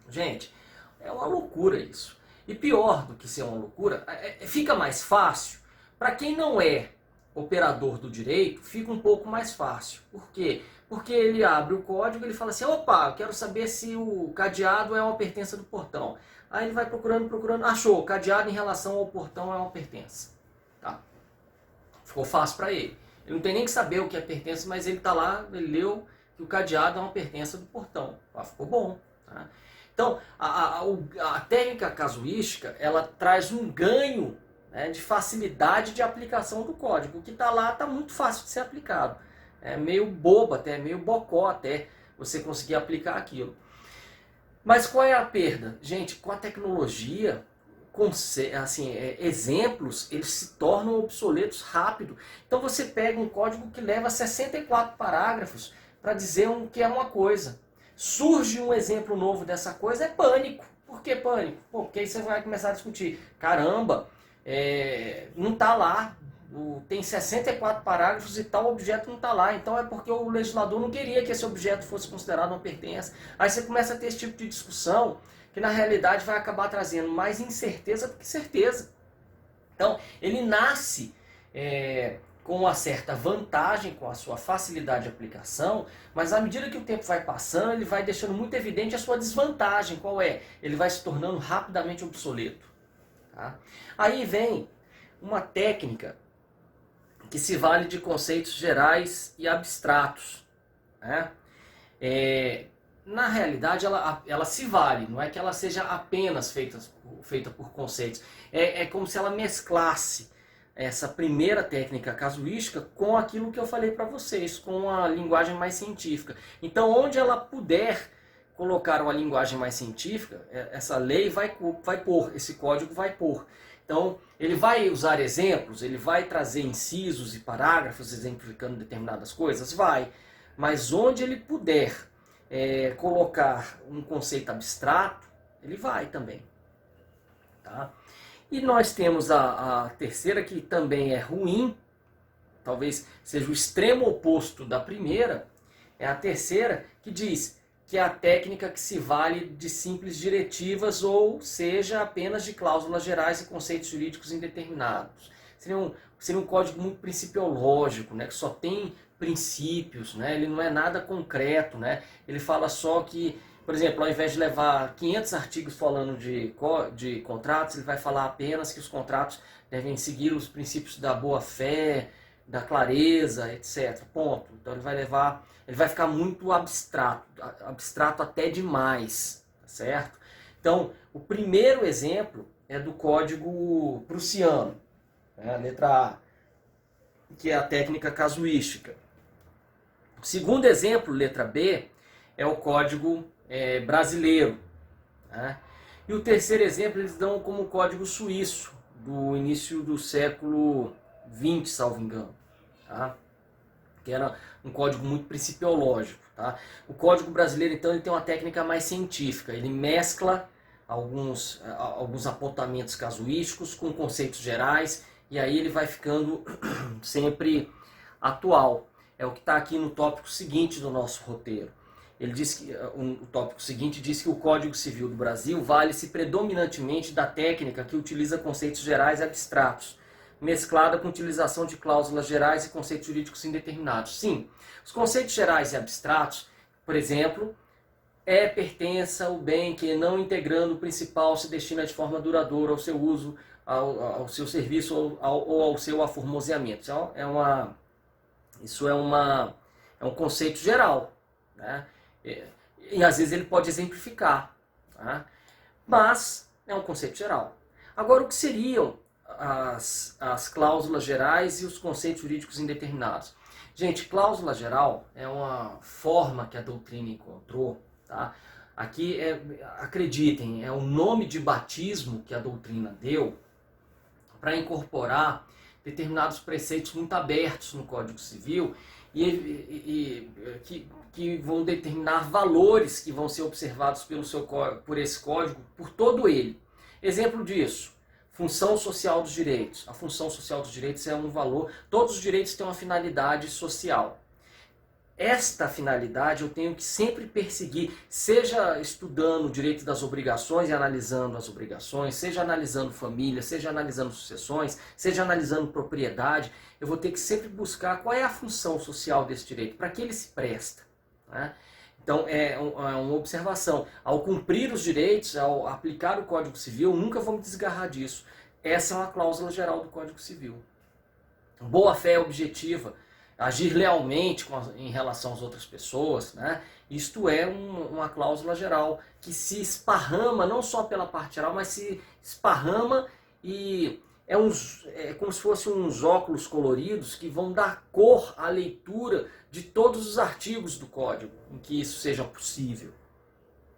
Gente, é uma loucura isso. E pior do que ser uma loucura, fica mais fácil. Para quem não é operador do direito, fica um pouco mais fácil. Por quê? Porque ele abre o código e ele fala assim: opa, eu quero saber se o cadeado é uma pertença do portão. Aí ele vai procurando, achou, cadeado em relação ao portão é uma pertença. Tá? Ficou fácil para ele. Ele não tem nem que saber o que é pertença, mas ele está lá, ele leu que o cadeado é uma pertença do portão. Ficou bom. Tá? Então, a técnica casuística, ela traz um ganho, né, de facilidade de aplicação do código. O que está lá está muito fácil de ser aplicado. É meio bobo até, meio bocó até você conseguir aplicar aquilo. Mas qual é a perda? Gente, com a tecnologia, exemplos, eles se tornam obsoletos rápido. Então você pega um código que leva 64 parágrafos para dizer que é uma coisa. Surge um exemplo novo dessa coisa, é pânico. Por que pânico? Porque aí você vai começar a discutir. Caramba, não está lá, tem 64 parágrafos e tal objeto não está lá. Então é porque o legislador não queria que esse objeto fosse considerado uma pertença. Aí você começa a ter esse tipo de discussão, que na realidade vai acabar trazendo mais incerteza do que certeza. Então, ele nasce com uma certa vantagem, com a sua facilidade de aplicação, mas à medida que o tempo vai passando, ele vai deixando muito evidente a sua desvantagem. Qual é? Ele vai se tornando rapidamente obsoleto. Tá? Aí vem uma técnica que se vale de conceitos gerais e abstratos. né? Na realidade, ela se vale, não é que ela seja apenas feita por conceitos. É como se ela mesclasse essa primeira técnica casuística com aquilo que eu falei para vocês, com a linguagem mais científica. Então, onde ela puder colocar uma linguagem mais científica, essa lei vai pôr, esse código vai pôr. Então, ele vai usar exemplos, ele vai trazer incisos e parágrafos exemplificando determinadas coisas? Vai. Mas onde ele puder colocar um conceito abstrato, ele vai também. Tá? E nós temos a terceira, que também é ruim, talvez seja o extremo oposto da primeira, é a terceira, que diz que é a técnica que se vale de simples diretivas, ou seja, apenas de cláusulas gerais e conceitos jurídicos indeterminados. Seria um código muito principiológico, né, que só tem princípios, né, ele não é nada concreto, né, ele fala só que, por exemplo, ao invés de levar 500 artigos falando de contratos, ele vai falar apenas que os contratos devem seguir os princípios da boa-fé, da clareza, etc. Ponto. Então ele vai ficar muito abstrato até demais, tá certo? Então, o primeiro exemplo é do código prussiano, né, a letra A, que é a técnica casuística. O segundo exemplo, letra B, é o código brasileiro, né? E o terceiro exemplo eles dão como código suíço, do início do século XX, salvo engano, tá? Que era um código muito principiológico. Tá? O código brasileiro, então, ele tem uma técnica mais científica, ele mescla alguns apontamentos casuísticos com conceitos gerais, e aí ele vai ficando sempre atual. É o que está aqui no tópico seguinte do nosso roteiro. Ele diz que o tópico seguinte diz que o Código Civil do Brasil vale-se predominantemente da técnica que utiliza conceitos gerais e abstratos, mesclada com utilização de cláusulas gerais e conceitos jurídicos indeterminados. Sim, os conceitos gerais e abstratos, por exemplo, pertença o bem que, não integrando o principal, se destina de forma duradoura ao seu uso, ao seu serviço ou ao seu aformoseamento. Isso é um conceito geral, né? E às vezes ele pode exemplificar, tá? Mas é um conceito geral. Agora, o que seriam as cláusulas gerais e os conceitos jurídicos indeterminados? Gente, cláusula geral é uma forma que a doutrina encontrou, tá? Aqui, acreditem, é o nome de batismo que a doutrina deu para incorporar determinados preceitos muito abertos no Código Civil que vão determinar valores que vão ser observados por esse código, por todo ele. Exemplo disso, função social dos direitos. A função social dos direitos é um valor, todos os direitos têm uma finalidade social. Esta finalidade eu tenho que sempre perseguir, seja estudando o direito das obrigações e analisando as obrigações, seja analisando família, seja analisando sucessões, seja analisando propriedade, eu vou ter que sempre buscar qual é a função social desse direito, para que ele se presta, né? Então é uma observação. Ao cumprir os direitos, ao aplicar o Código Civil, eu nunca vou me desgarrar disso. Essa é uma cláusula geral do Código Civil. Boa-fé objetiva. Agir lealmente em relação às outras pessoas, né? Isto é uma cláusula geral que se esparrama não só pela parte geral, mas se esparrama e é como se fossem uns óculos coloridos que vão dar cor à leitura de todos os artigos do código em que isso seja possível,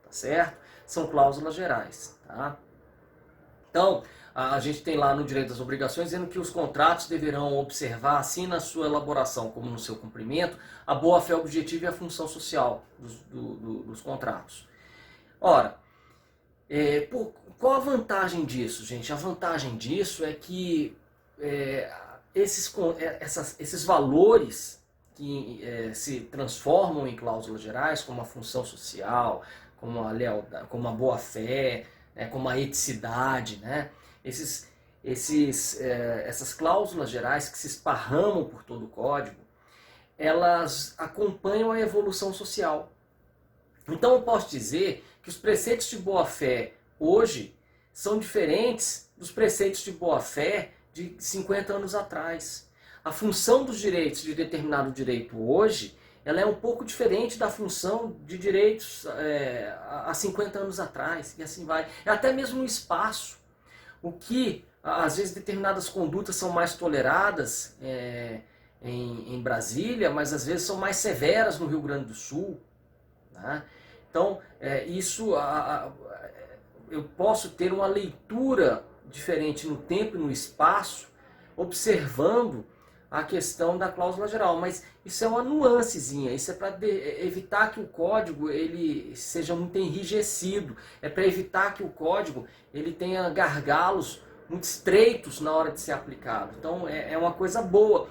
tá certo? São cláusulas gerais, tá? Então, a gente tem lá no direito das obrigações dizendo que os contratos deverão observar, assim na sua elaboração como no seu cumprimento, a boa-fé objetiva e a função social dos contratos. Ora, qual a vantagem disso, gente? A vantagem disso é que esses valores que se transformam em cláusulas gerais, como a função social, como a lealdade, como a boa-fé, como a eticidade, né? Essas cláusulas gerais que se esparramam por todo o código, elas acompanham a evolução social. Então eu posso dizer que os preceitos de boa-fé hoje são diferentes dos preceitos de boa-fé de 50 anos atrás. A função dos direitos de determinado direito hoje ela é um pouco diferente da função de direitos há 50 anos atrás, e assim vai. Até mesmo no espaço, o que às vezes determinadas condutas são mais toleradas em Brasília, mas às vezes são mais severas no Rio Grande do Sul. Né? Então, eu posso ter uma leitura diferente no tempo e no espaço, observando a questão da cláusula geral, mas isso é uma nuancezinha, isso é para evitar que o código ele seja muito enrijecido, é para evitar que o código ele tenha gargalos muito estreitos na hora de ser aplicado. Então é uma coisa boa.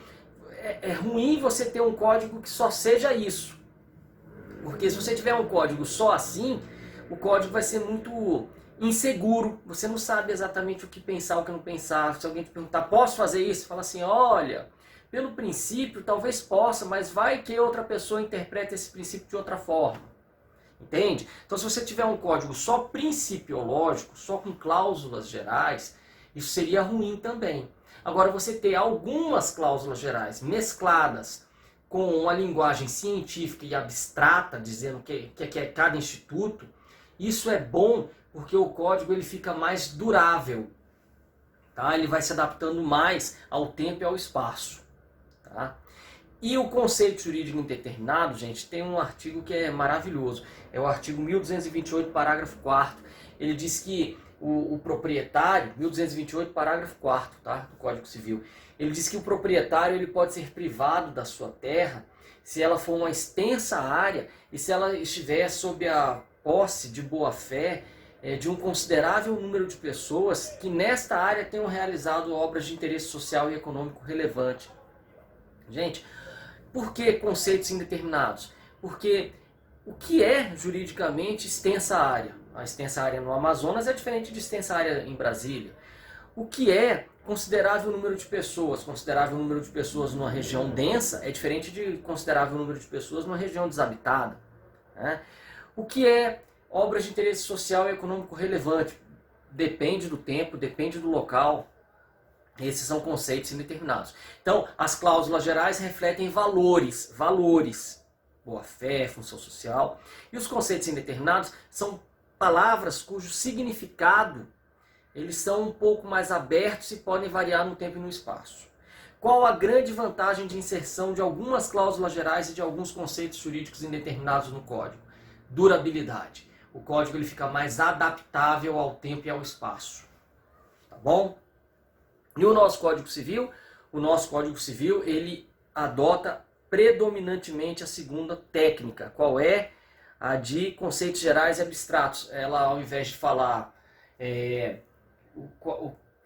É ruim você ter um código que só seja isso, porque se você tiver um código só assim, o código vai ser muito inseguro, você não sabe exatamente o que pensar, o que não pensar. Se alguém te perguntar, posso fazer isso? Fala assim, olha, pelo princípio talvez possa, mas vai que outra pessoa interpreta esse princípio de outra forma. Entende? Então se você tiver um código só principiológico, só com cláusulas gerais, isso seria ruim também. Agora você ter algumas cláusulas gerais mescladas com uma linguagem científica e abstrata, dizendo que é cada instituto, isso é bom porque o código ele fica mais durável. Tá? Ele vai se adaptando mais ao tempo e ao espaço. Tá? E o conceito jurídico indeterminado, gente, tem um artigo que é maravilhoso. É o artigo 1228, parágrafo 4º. Ele diz que o proprietário, 1228, parágrafo 4º, tá? Do Código Civil, ele diz que o proprietário ele pode ser privado da sua terra se ela for uma extensa área e se ela estiver sob a posse de boa-fé de um considerável número de pessoas que nesta área tenham realizado obras de interesse social e econômico relevante. Gente, por que conceitos indeterminados? Porque o que é juridicamente extensa área? A extensa área no Amazonas é diferente de extensa área em Brasília. O que é considerável número de pessoas? Considerável número de pessoas numa região densa é diferente de considerável número de pessoas numa região desabitada. Né? O que é obras de interesse social e econômico relevante? Depende do tempo, depende do local. Esses são conceitos indeterminados. Então, as cláusulas gerais refletem valores, boa-fé, função social. E os conceitos indeterminados são palavras cujo significado eles são um pouco mais abertos e podem variar no tempo e no espaço. Qual a grande vantagem de inserção de algumas cláusulas gerais e de alguns conceitos jurídicos indeterminados no código? Durabilidade. O código ele fica mais adaptável ao tempo e ao espaço. Tá bom? E o nosso Código Civil? O nosso Código Civil ele adota predominantemente a segunda técnica. Qual é? A de conceitos gerais e abstratos. Ela, ao invés de falar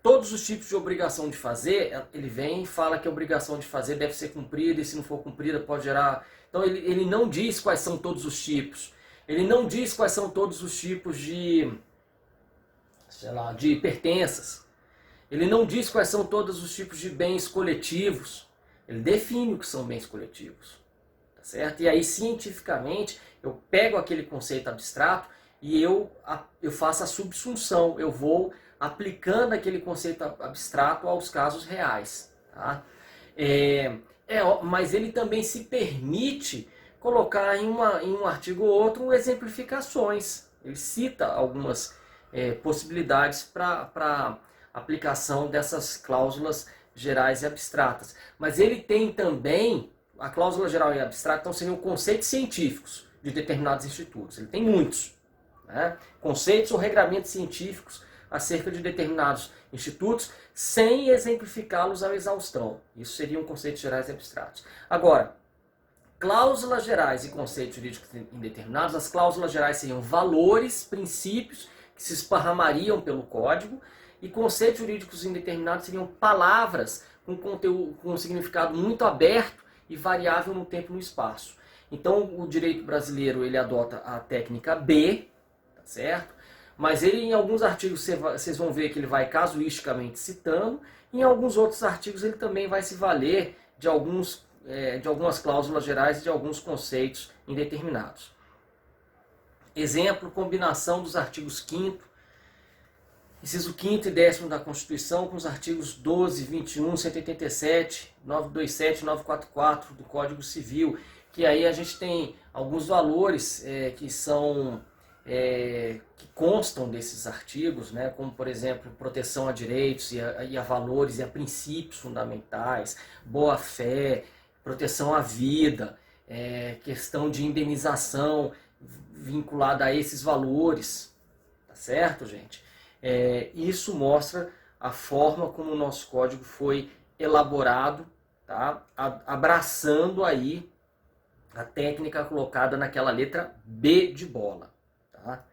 todos os tipos de obrigação de fazer, ele vem e fala que a obrigação de fazer deve ser cumprida e se não for cumprida pode gerar... Então ele não diz quais são todos os tipos. Ele não diz quais são todos os tipos de pertenças. Ele não diz quais são todos os tipos de bens coletivos. Ele define o que são bens coletivos. Tá certo? E aí, cientificamente, eu pego aquele conceito abstrato e eu faço a subsunção. Eu vou aplicando aquele conceito abstrato aos casos reais. Tá? Mas ele também se permite colocar em um artigo ou outro exemplificações. Ele cita algumas possibilidades para aplicação dessas cláusulas gerais e abstratas. Mas ele tem também, a cláusula geral e abstrata, então seriam conceitos científicos de determinados institutos. Ele tem muitos. Né? Conceitos ou regramentos científicos acerca de determinados institutos, sem exemplificá-los à exaustão. Isso seriam conceitos gerais e abstratos. Agora, cláusulas gerais e conceitos jurídicos indeterminados, as cláusulas gerais seriam valores, princípios que se esparramariam pelo código, e conceitos jurídicos indeterminados seriam palavras com conteúdo, com um significado muito aberto e variável no tempo e no espaço. Então, o direito brasileiro ele adota a técnica B, tá certo? Mas ele, em alguns artigos, vocês vão ver que ele vai casuisticamente citando, e em alguns outros artigos ele também vai se valer de algumas cláusulas gerais e de alguns conceitos indeterminados. Exemplo, combinação dos artigos 5º, inciso 5º e 10º da Constituição com os artigos 12, 21, 187, 927 e 944 do Código Civil. que aí a gente tem alguns valores que constam desses artigos, né, como por exemplo proteção a direitos e a valores e a princípios fundamentais, boa-fé, proteção à vida, questão de indenização vinculada a esses valores, tá certo, gente? Isso mostra a forma como o nosso código foi elaborado, tá? Abraçando aí a técnica colocada naquela letra B de bola. Tá?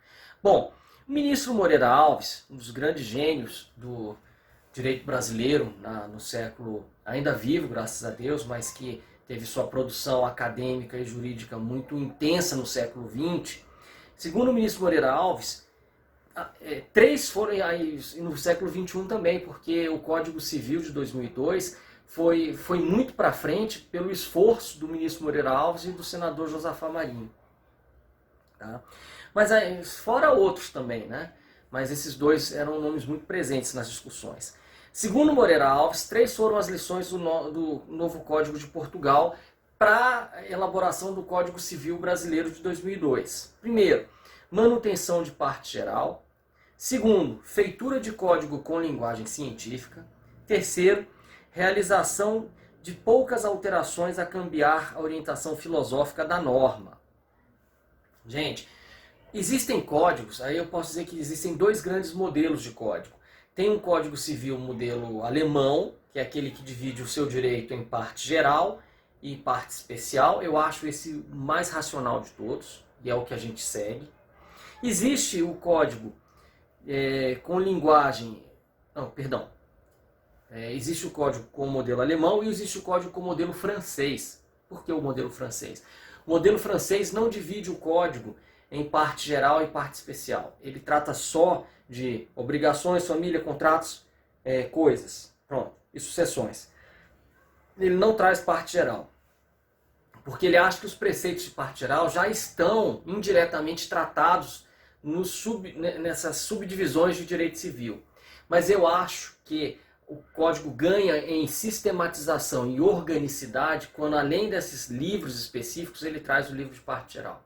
Bom, o ministro Moreira Alves, um dos grandes gênios do direito brasileiro no século, ainda vivo, graças a Deus, mas que teve sua produção acadêmica e jurídica muito intensa no século XX, segundo o ministro Moreira Alves, três foram aí no século XXI também, porque o Código Civil de 2002 foi muito para frente pelo esforço do ministro Moreira Alves e do senador Josafá Marinho. Tá? Mas fora outros também, né? Mas esses dois eram nomes muito presentes nas discussões. Segundo Moreira Alves, 3 foram as lições do novo Código de Portugal para a elaboração do Código Civil Brasileiro de 2002. Primeiro, manutenção de parte geral. Segundo, feitura de código com linguagem científica. Terceiro, realização de poucas alterações a cambiar a orientação filosófica da norma. Gente, existem códigos, aí eu posso dizer que existem 2 grandes modelos de código. Tem um Código Civil modelo alemão, que é aquele que divide o seu direito em parte geral e parte especial. Eu acho esse o mais racional de todos, e é o que a gente segue. Existe o código com linguagem... Não, perdão. Existe o código com o modelo alemão e existe o código com o modelo francês. Por que o modelo francês? O modelo francês não divide o código em parte geral e parte especial. Ele trata só de obrigações, família, contratos, coisas, pronto, e sucessões. Ele não traz parte geral, porque ele acha que os preceitos de parte geral já estão indiretamente tratados nessas subdivisões de direito civil. Mas eu acho que o código ganha em sistematização e organicidade quando, além desses livros específicos, ele traz o livro de parte geral.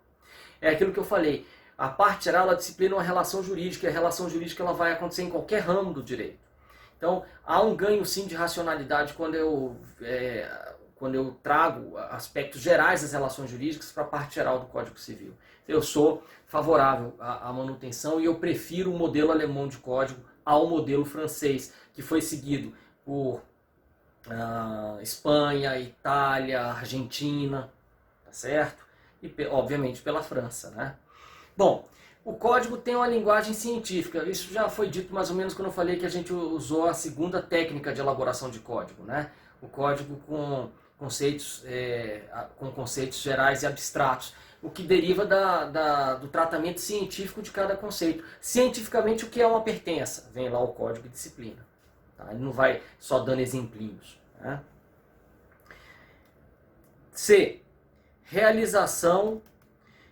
É aquilo que eu falei, a parte geral ela disciplina uma relação jurídica, e a relação jurídica ela vai acontecer em qualquer ramo do direito. Então, há um ganho sim de racionalidade quando eu trago aspectos gerais das relações jurídicas para a parte geral do Código Civil. Eu sou favorável à manutenção e eu prefiro o modelo alemão de código ao modelo francês, que foi seguido por Espanha, Itália, Argentina, tá certo? E, obviamente, pela França, né? Bom, o código tem uma linguagem científica. Isso já foi dito mais ou menos quando eu falei que a gente usou a segunda técnica de elaboração de código, né? O código com conceitos gerais e abstratos, o que deriva do tratamento científico de cada conceito. Cientificamente, o que é uma pertença? Vem lá o código de disciplina. Tá? Ele não vai só dando exemplinhos. Né? C. Realização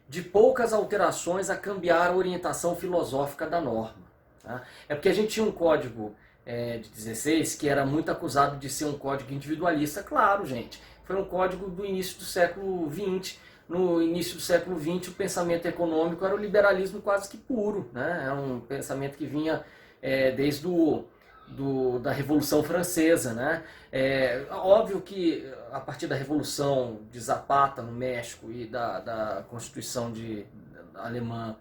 de poucas alterações a cambiar a orientação filosófica da norma. Tá? É porque a gente tinha um código de 16 que era muito acusado de ser um código individualista. Claro, gente, foi um código do início do século XX. No início do século XX, o pensamento econômico era o liberalismo quase que puro. Né? É um pensamento que vinha desde da Revolução Francesa. Né? Óbvio que a partir da Revolução de Zapata no México e da Constituição alemã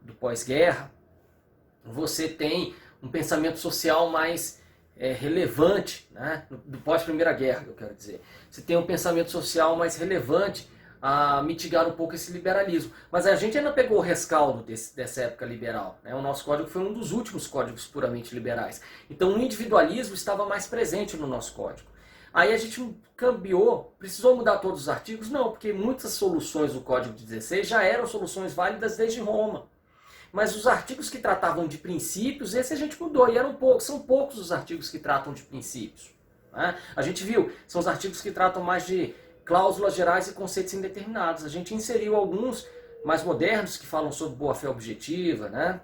do pós-guerra, você tem um pensamento social mais relevante, né? Do pós-Primeira Guerra, eu quero dizer. Você tem um pensamento social mais relevante a mitigar um pouco esse liberalismo. Mas a gente ainda pegou o rescaldo dessa época liberal. Né? O nosso código foi um dos últimos códigos puramente liberais. Então o individualismo estava mais presente no nosso código. Aí a gente cambiou, precisou mudar todos os artigos? Não, porque muitas soluções do Código de 16 já eram soluções válidas desde Roma. Mas os artigos que tratavam de princípios, esse a gente mudou, e são poucos os artigos que tratam de princípios. Né? A gente viu, são os artigos que tratam mais de cláusulas gerais e conceitos indeterminados. A gente inseriu alguns mais modernos que falam sobre boa-fé objetiva, né?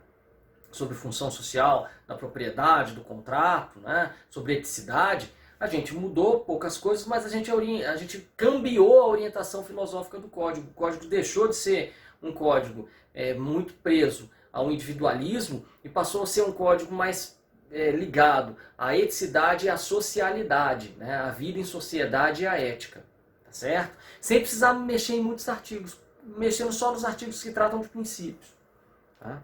Sobre função social da propriedade, do contrato, né? Sobre eticidade. A gente mudou poucas coisas, mas a gente cambiou a orientação filosófica do código. O código deixou de ser um código muito preso ao individualismo e passou a ser um código mais ligado à eticidade e à socialidade, né? À vida em sociedade e à ética, tá certo? Sem precisar mexer em muitos artigos, mexendo só nos artigos que tratam de princípios. Tá?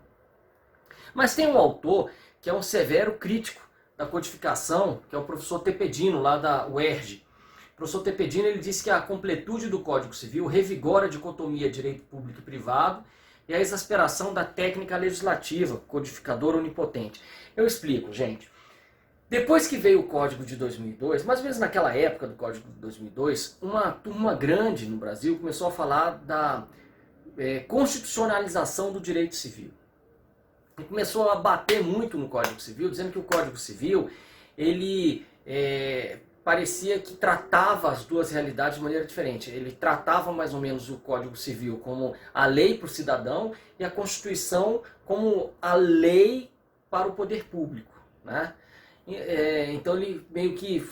Mas tem um autor que é um severo crítico da codificação, que é o professor Tepedino, lá da UERJ. O professor Tepedino ele disse que a completude do Código Civil revigora a dicotomia direito público e privado e a exasperação da técnica legislativa, codificadora onipotente. Eu explico, gente. Depois que veio o Código de 2002, mais ou menos naquela época do Código de 2002, uma turma grande no Brasil começou a falar da constitucionalização do direito civil. E começou a bater muito no Código Civil, dizendo que o Código Civil ele parecia que tratava as duas realidades de maneira diferente. Ele tratava mais ou menos o Código Civil como a lei para o cidadão e a Constituição como a lei para o poder público, né? Então ele meio que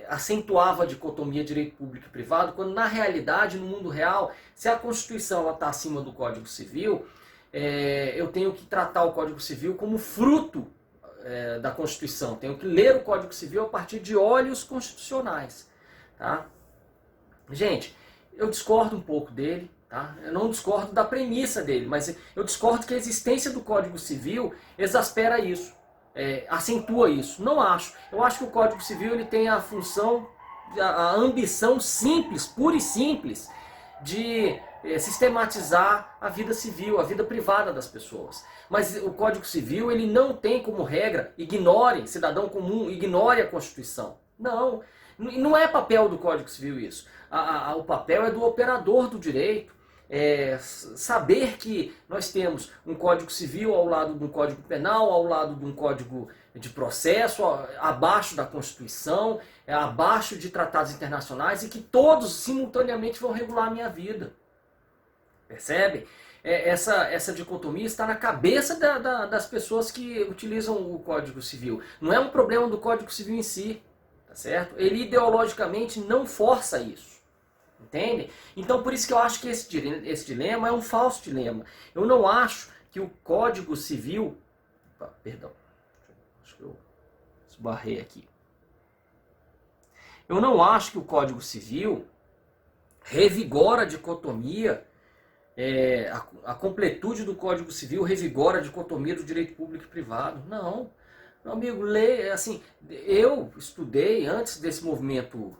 acentuava a dicotomia direito público e privado, quando na realidade, no mundo real, se a Constituição está acima do Código Civil, eu tenho que tratar o Código Civil como fruto da Constituição. Tenho que ler o Código Civil a partir de olhos constitucionais. Tá? Gente, eu discordo um pouco dele. Tá? Eu não discordo da premissa dele, mas eu discordo que a existência do Código Civil exaspera isso. Acentua isso. Não acho. Eu acho que o Código Civil ele tem a função, a ambição simples, pura e simples, de sistematizar a vida civil, a vida privada das pessoas. Mas o Código Civil ele não tem como regra, cidadão comum, ignore a Constituição. Não é papel do Código Civil isso. O papel é do operador do direito. Saber que nós temos um Código Civil ao lado de um Código Penal, ao lado de um Código de Processo, abaixo da Constituição, abaixo de tratados internacionais e que todos simultaneamente vão regular a minha vida. Percebe? Essa dicotomia está na cabeça das pessoas que utilizam o Código Civil. Não é um problema do Código Civil em si, tá certo? Ele ideologicamente não força isso. Entende? Então por isso que eu acho que esse dilema é um falso dilema. Eu não acho que o Código Civil... Perdão, acho que eu esbarrei aqui. Eu não acho que o Código Civil revigora a dicotomia, a completude do Código Civil revigora a dicotomia do direito público e privado. Não. Meu amigo, assim, eu estudei antes desse movimento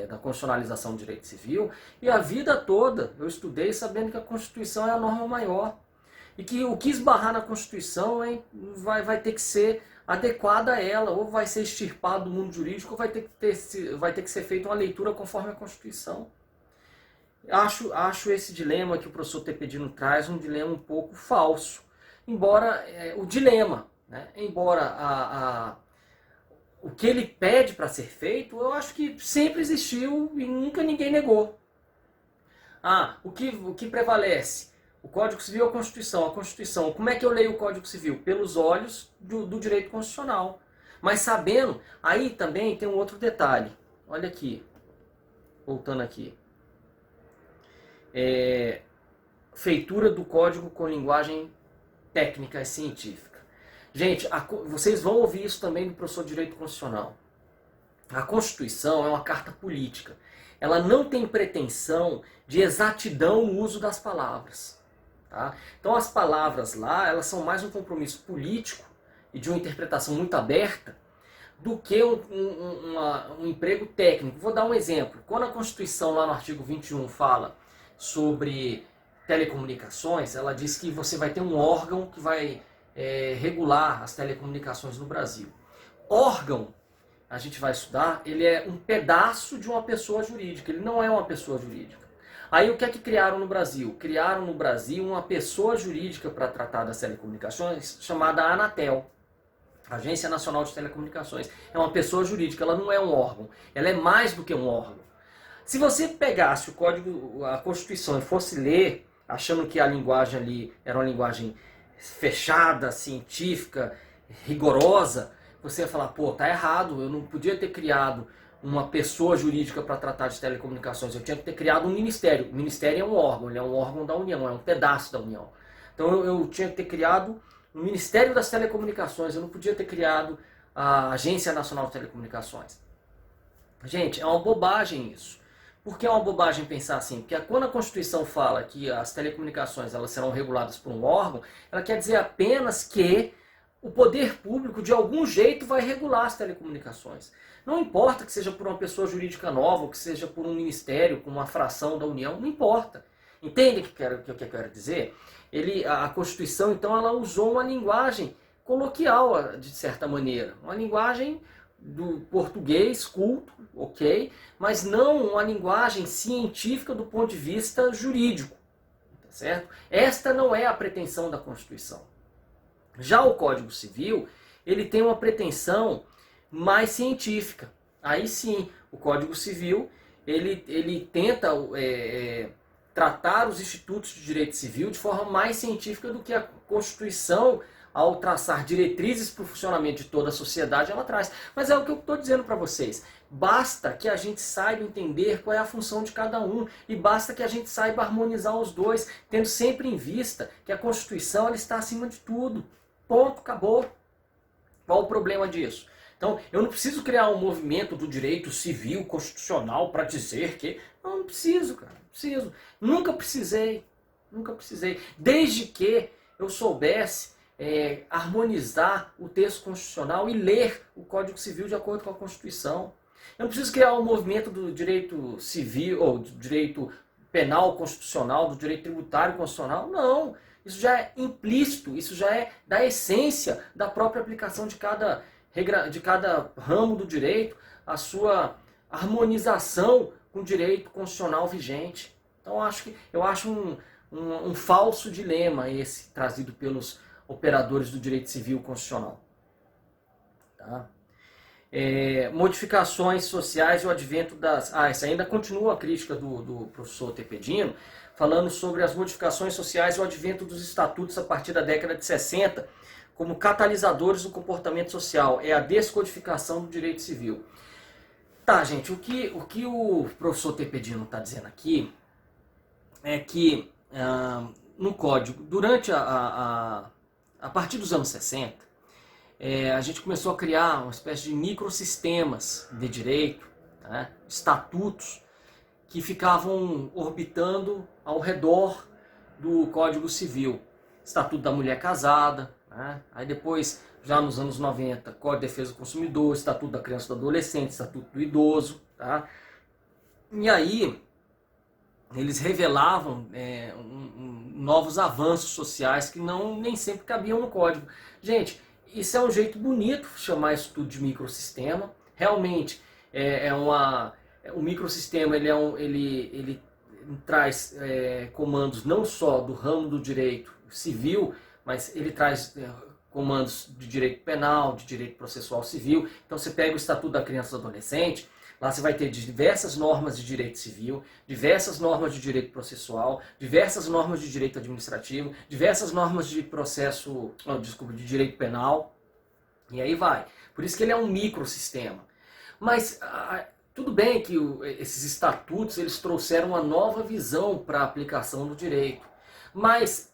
da constitucionalização do direito civil e a vida toda eu estudei sabendo que a Constituição é a norma maior e que o que esbarrar na Constituição vai ter que ser adequada a ela, ou vai ser extirpado do mundo jurídico, ou vai ter que ser feita uma leitura conforme a Constituição. Acho esse dilema que o professor Tepedino traz um dilema um pouco falso, embora o dilema, né? Embora o que ele pede para ser feito, eu acho que sempre existiu e nunca ninguém negou. O que prevalece? O Código Civil ou a Constituição? A Constituição. Como é que eu leio o Código Civil? Pelos olhos do direito constitucional. Mas sabendo, aí também tem um outro detalhe. Olha aqui, voltando aqui. Feitura do código com linguagem técnica e científica. Gente, vocês vão ouvir isso também do professor de Direito Constitucional. A Constituição é uma carta política. Ela não tem pretensão de exatidão no uso das palavras. Tá? Então as palavras lá, elas são mais um compromisso político e de uma interpretação muito aberta do que um emprego técnico. Vou dar um exemplo. Quando a Constituição, lá no artigo 21, fala sobre telecomunicações, ela diz que você vai ter um órgão que vai regular as telecomunicações no Brasil. Órgão, a gente vai estudar, ele é um pedaço de uma pessoa jurídica, ele não é uma pessoa jurídica. Aí o que é que criaram no Brasil? Criaram no Brasil uma pessoa jurídica para tratar das telecomunicações, chamada Anatel, Agência Nacional de Telecomunicações. É uma pessoa jurídica, ela não é um órgão, ela é mais do que um órgão. Se você pegasse a Constituição e fosse ler, achando que a linguagem ali era uma linguagem fechada, científica, rigorosa, você ia falar, pô, tá errado, eu não podia ter criado uma pessoa jurídica para tratar de telecomunicações, eu tinha que ter criado um ministério. O ministério é um órgão, ele é um órgão da União, é um pedaço da União. Então eu tinha que ter criado o Ministério das Telecomunicações, eu não podia ter criado a Agência Nacional de Telecomunicações. Gente, é uma bobagem isso. Por que é uma bobagem pensar assim? Porque quando a Constituição fala que as telecomunicações elas serão reguladas por um órgão, ela quer dizer apenas que o poder público de algum jeito vai regular as telecomunicações. Não importa que seja por uma pessoa jurídica nova, ou que seja por um ministério, com uma fração da União, não importa. Entende o que eu quero dizer? A Constituição, então, ela usou uma linguagem coloquial, de certa maneira. Uma linguagem do português culto, ok? Mas não uma linguagem científica do ponto de vista jurídico, tá certo? Esta não é a pretensão da Constituição. Já o Código Civil, ele tem uma pretensão mais científica. Aí sim, o Código Civil, ele tenta tratar os institutos de direito civil de forma mais científica do que a Constituição, ao traçar diretrizes para o funcionamento de toda a sociedade, ela traz. Mas é o que eu estou dizendo para vocês. Basta que a gente saiba entender qual é a função de cada um e basta que a gente saiba harmonizar os dois, tendo sempre em vista que a Constituição ela está acima de tudo. Ponto, acabou. Qual o problema disso? Então, eu não preciso criar um movimento do direito civil constitucional para dizer que... Não preciso, cara. Não preciso. Nunca precisei. Nunca precisei. Desde que eu soubesse harmonizar o texto constitucional e ler o Código Civil de acordo com a Constituição. Eu não preciso criar um movimento do direito civil, ou do direito penal constitucional, do direito tributário constitucional. Não. Isso já é implícito, isso já é da essência da própria aplicação de cada ramo do direito, a sua harmonização com o direito constitucional vigente. Então eu acho um falso dilema esse trazido pelos operadores do direito civil constitucional. Tá? Modificações sociais e o advento das... essa ainda continua a crítica do professor Tepedino, falando sobre as modificações sociais e o advento dos estatutos a partir da década de 60, como catalisadores do comportamento social. É a descodificação do direito civil. Tá, gente, o que o professor Tepedino está dizendo aqui é que no código, durante a partir dos anos 60, a gente começou a criar uma espécie de microsistemas de direito, né, estatutos, que ficavam orbitando ao redor do Código Civil. Estatuto da Mulher Casada, né? Aí depois, já nos anos 90, Código de Defesa do Consumidor, Estatuto da Criança e do Adolescente, Estatuto do Idoso. Tá? E aí, eles revelavam novos avanços sociais que nem sempre cabiam no Código. Gente, isso é um jeito bonito de chamar isso tudo de microsistema. Realmente, o microsistema ele traz comandos não só do ramo do direito civil, mas ele traz comandos de direito penal, de direito processual civil. Então você pega o Estatuto da Criança e do Adolescente, lá você vai ter diversas normas de direito civil, diversas normas de direito processual, diversas normas de direito administrativo, diversas normas de de direito penal, e aí vai. Por isso que ele é um microsistema. Mas tudo bem que esses estatutos eles trouxeram uma nova visão para a aplicação do direito, mas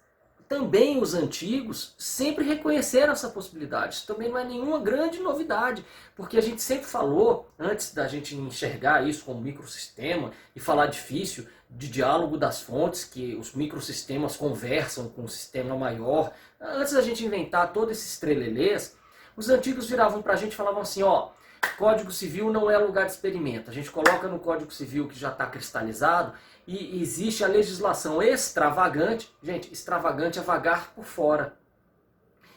também os antigos sempre reconheceram essa possibilidade. Isso também não é nenhuma grande novidade, porque a gente sempre falou, antes da gente enxergar isso como microsistema e falar difícil de diálogo das fontes, que os microsistemas conversam com o sistema maior, antes da gente inventar todos esses trelelês, os antigos viravam para a gente e falavam assim, ó, Código Civil não é lugar de experimento. A gente coloca no Código Civil que já está cristalizado e existe a legislação extravagante. Gente, extravagante é vagar por fora.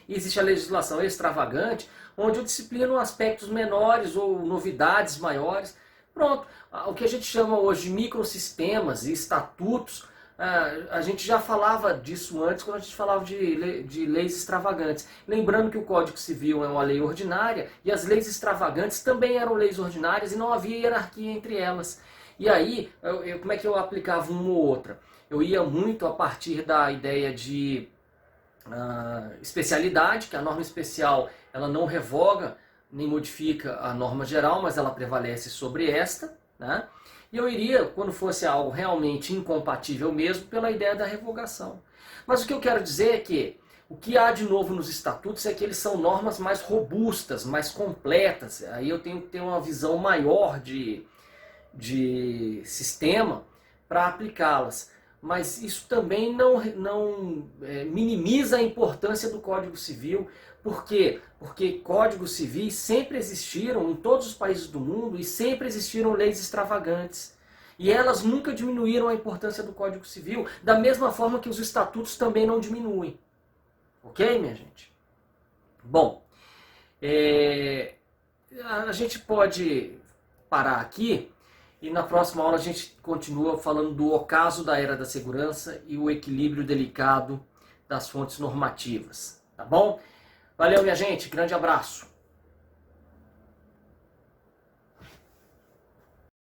E existe a legislação extravagante, onde eu disciplino aspectos menores ou novidades maiores. Pronto, o que a gente chama hoje de microsistemas e estatutos, a gente já falava disso antes quando a gente falava de leis extravagantes. Lembrando que o Código Civil é uma lei ordinária e as leis extravagantes também eram leis ordinárias e não havia hierarquia entre elas. E aí, como é que eu aplicava uma ou outra? Eu ia muito a partir da ideia de especialidade, que a norma especial ela não revoga nem modifica a norma geral, mas ela prevalece sobre esta, né? E eu iria, quando fosse algo realmente incompatível mesmo, pela ideia da revogação. Mas o que eu quero dizer é que o que há de novo nos estatutos é que eles são normas mais robustas, mais completas. Aí eu tenho que ter uma visão maior de sistema para aplicá-las. Mas isso também não minimiza a importância do Código Civil. Por quê? Porque códigos civis sempre existiram em todos os países do mundo e sempre existiram leis extravagantes. E elas nunca diminuíram a importância do Código Civil, da mesma forma que os estatutos também não diminuem. Ok, minha gente? Bom, a gente pode parar aqui e na próxima aula a gente continua falando do ocaso da era da segurança e o equilíbrio delicado das fontes normativas. Tá bom? Valeu, minha gente. Grande abraço.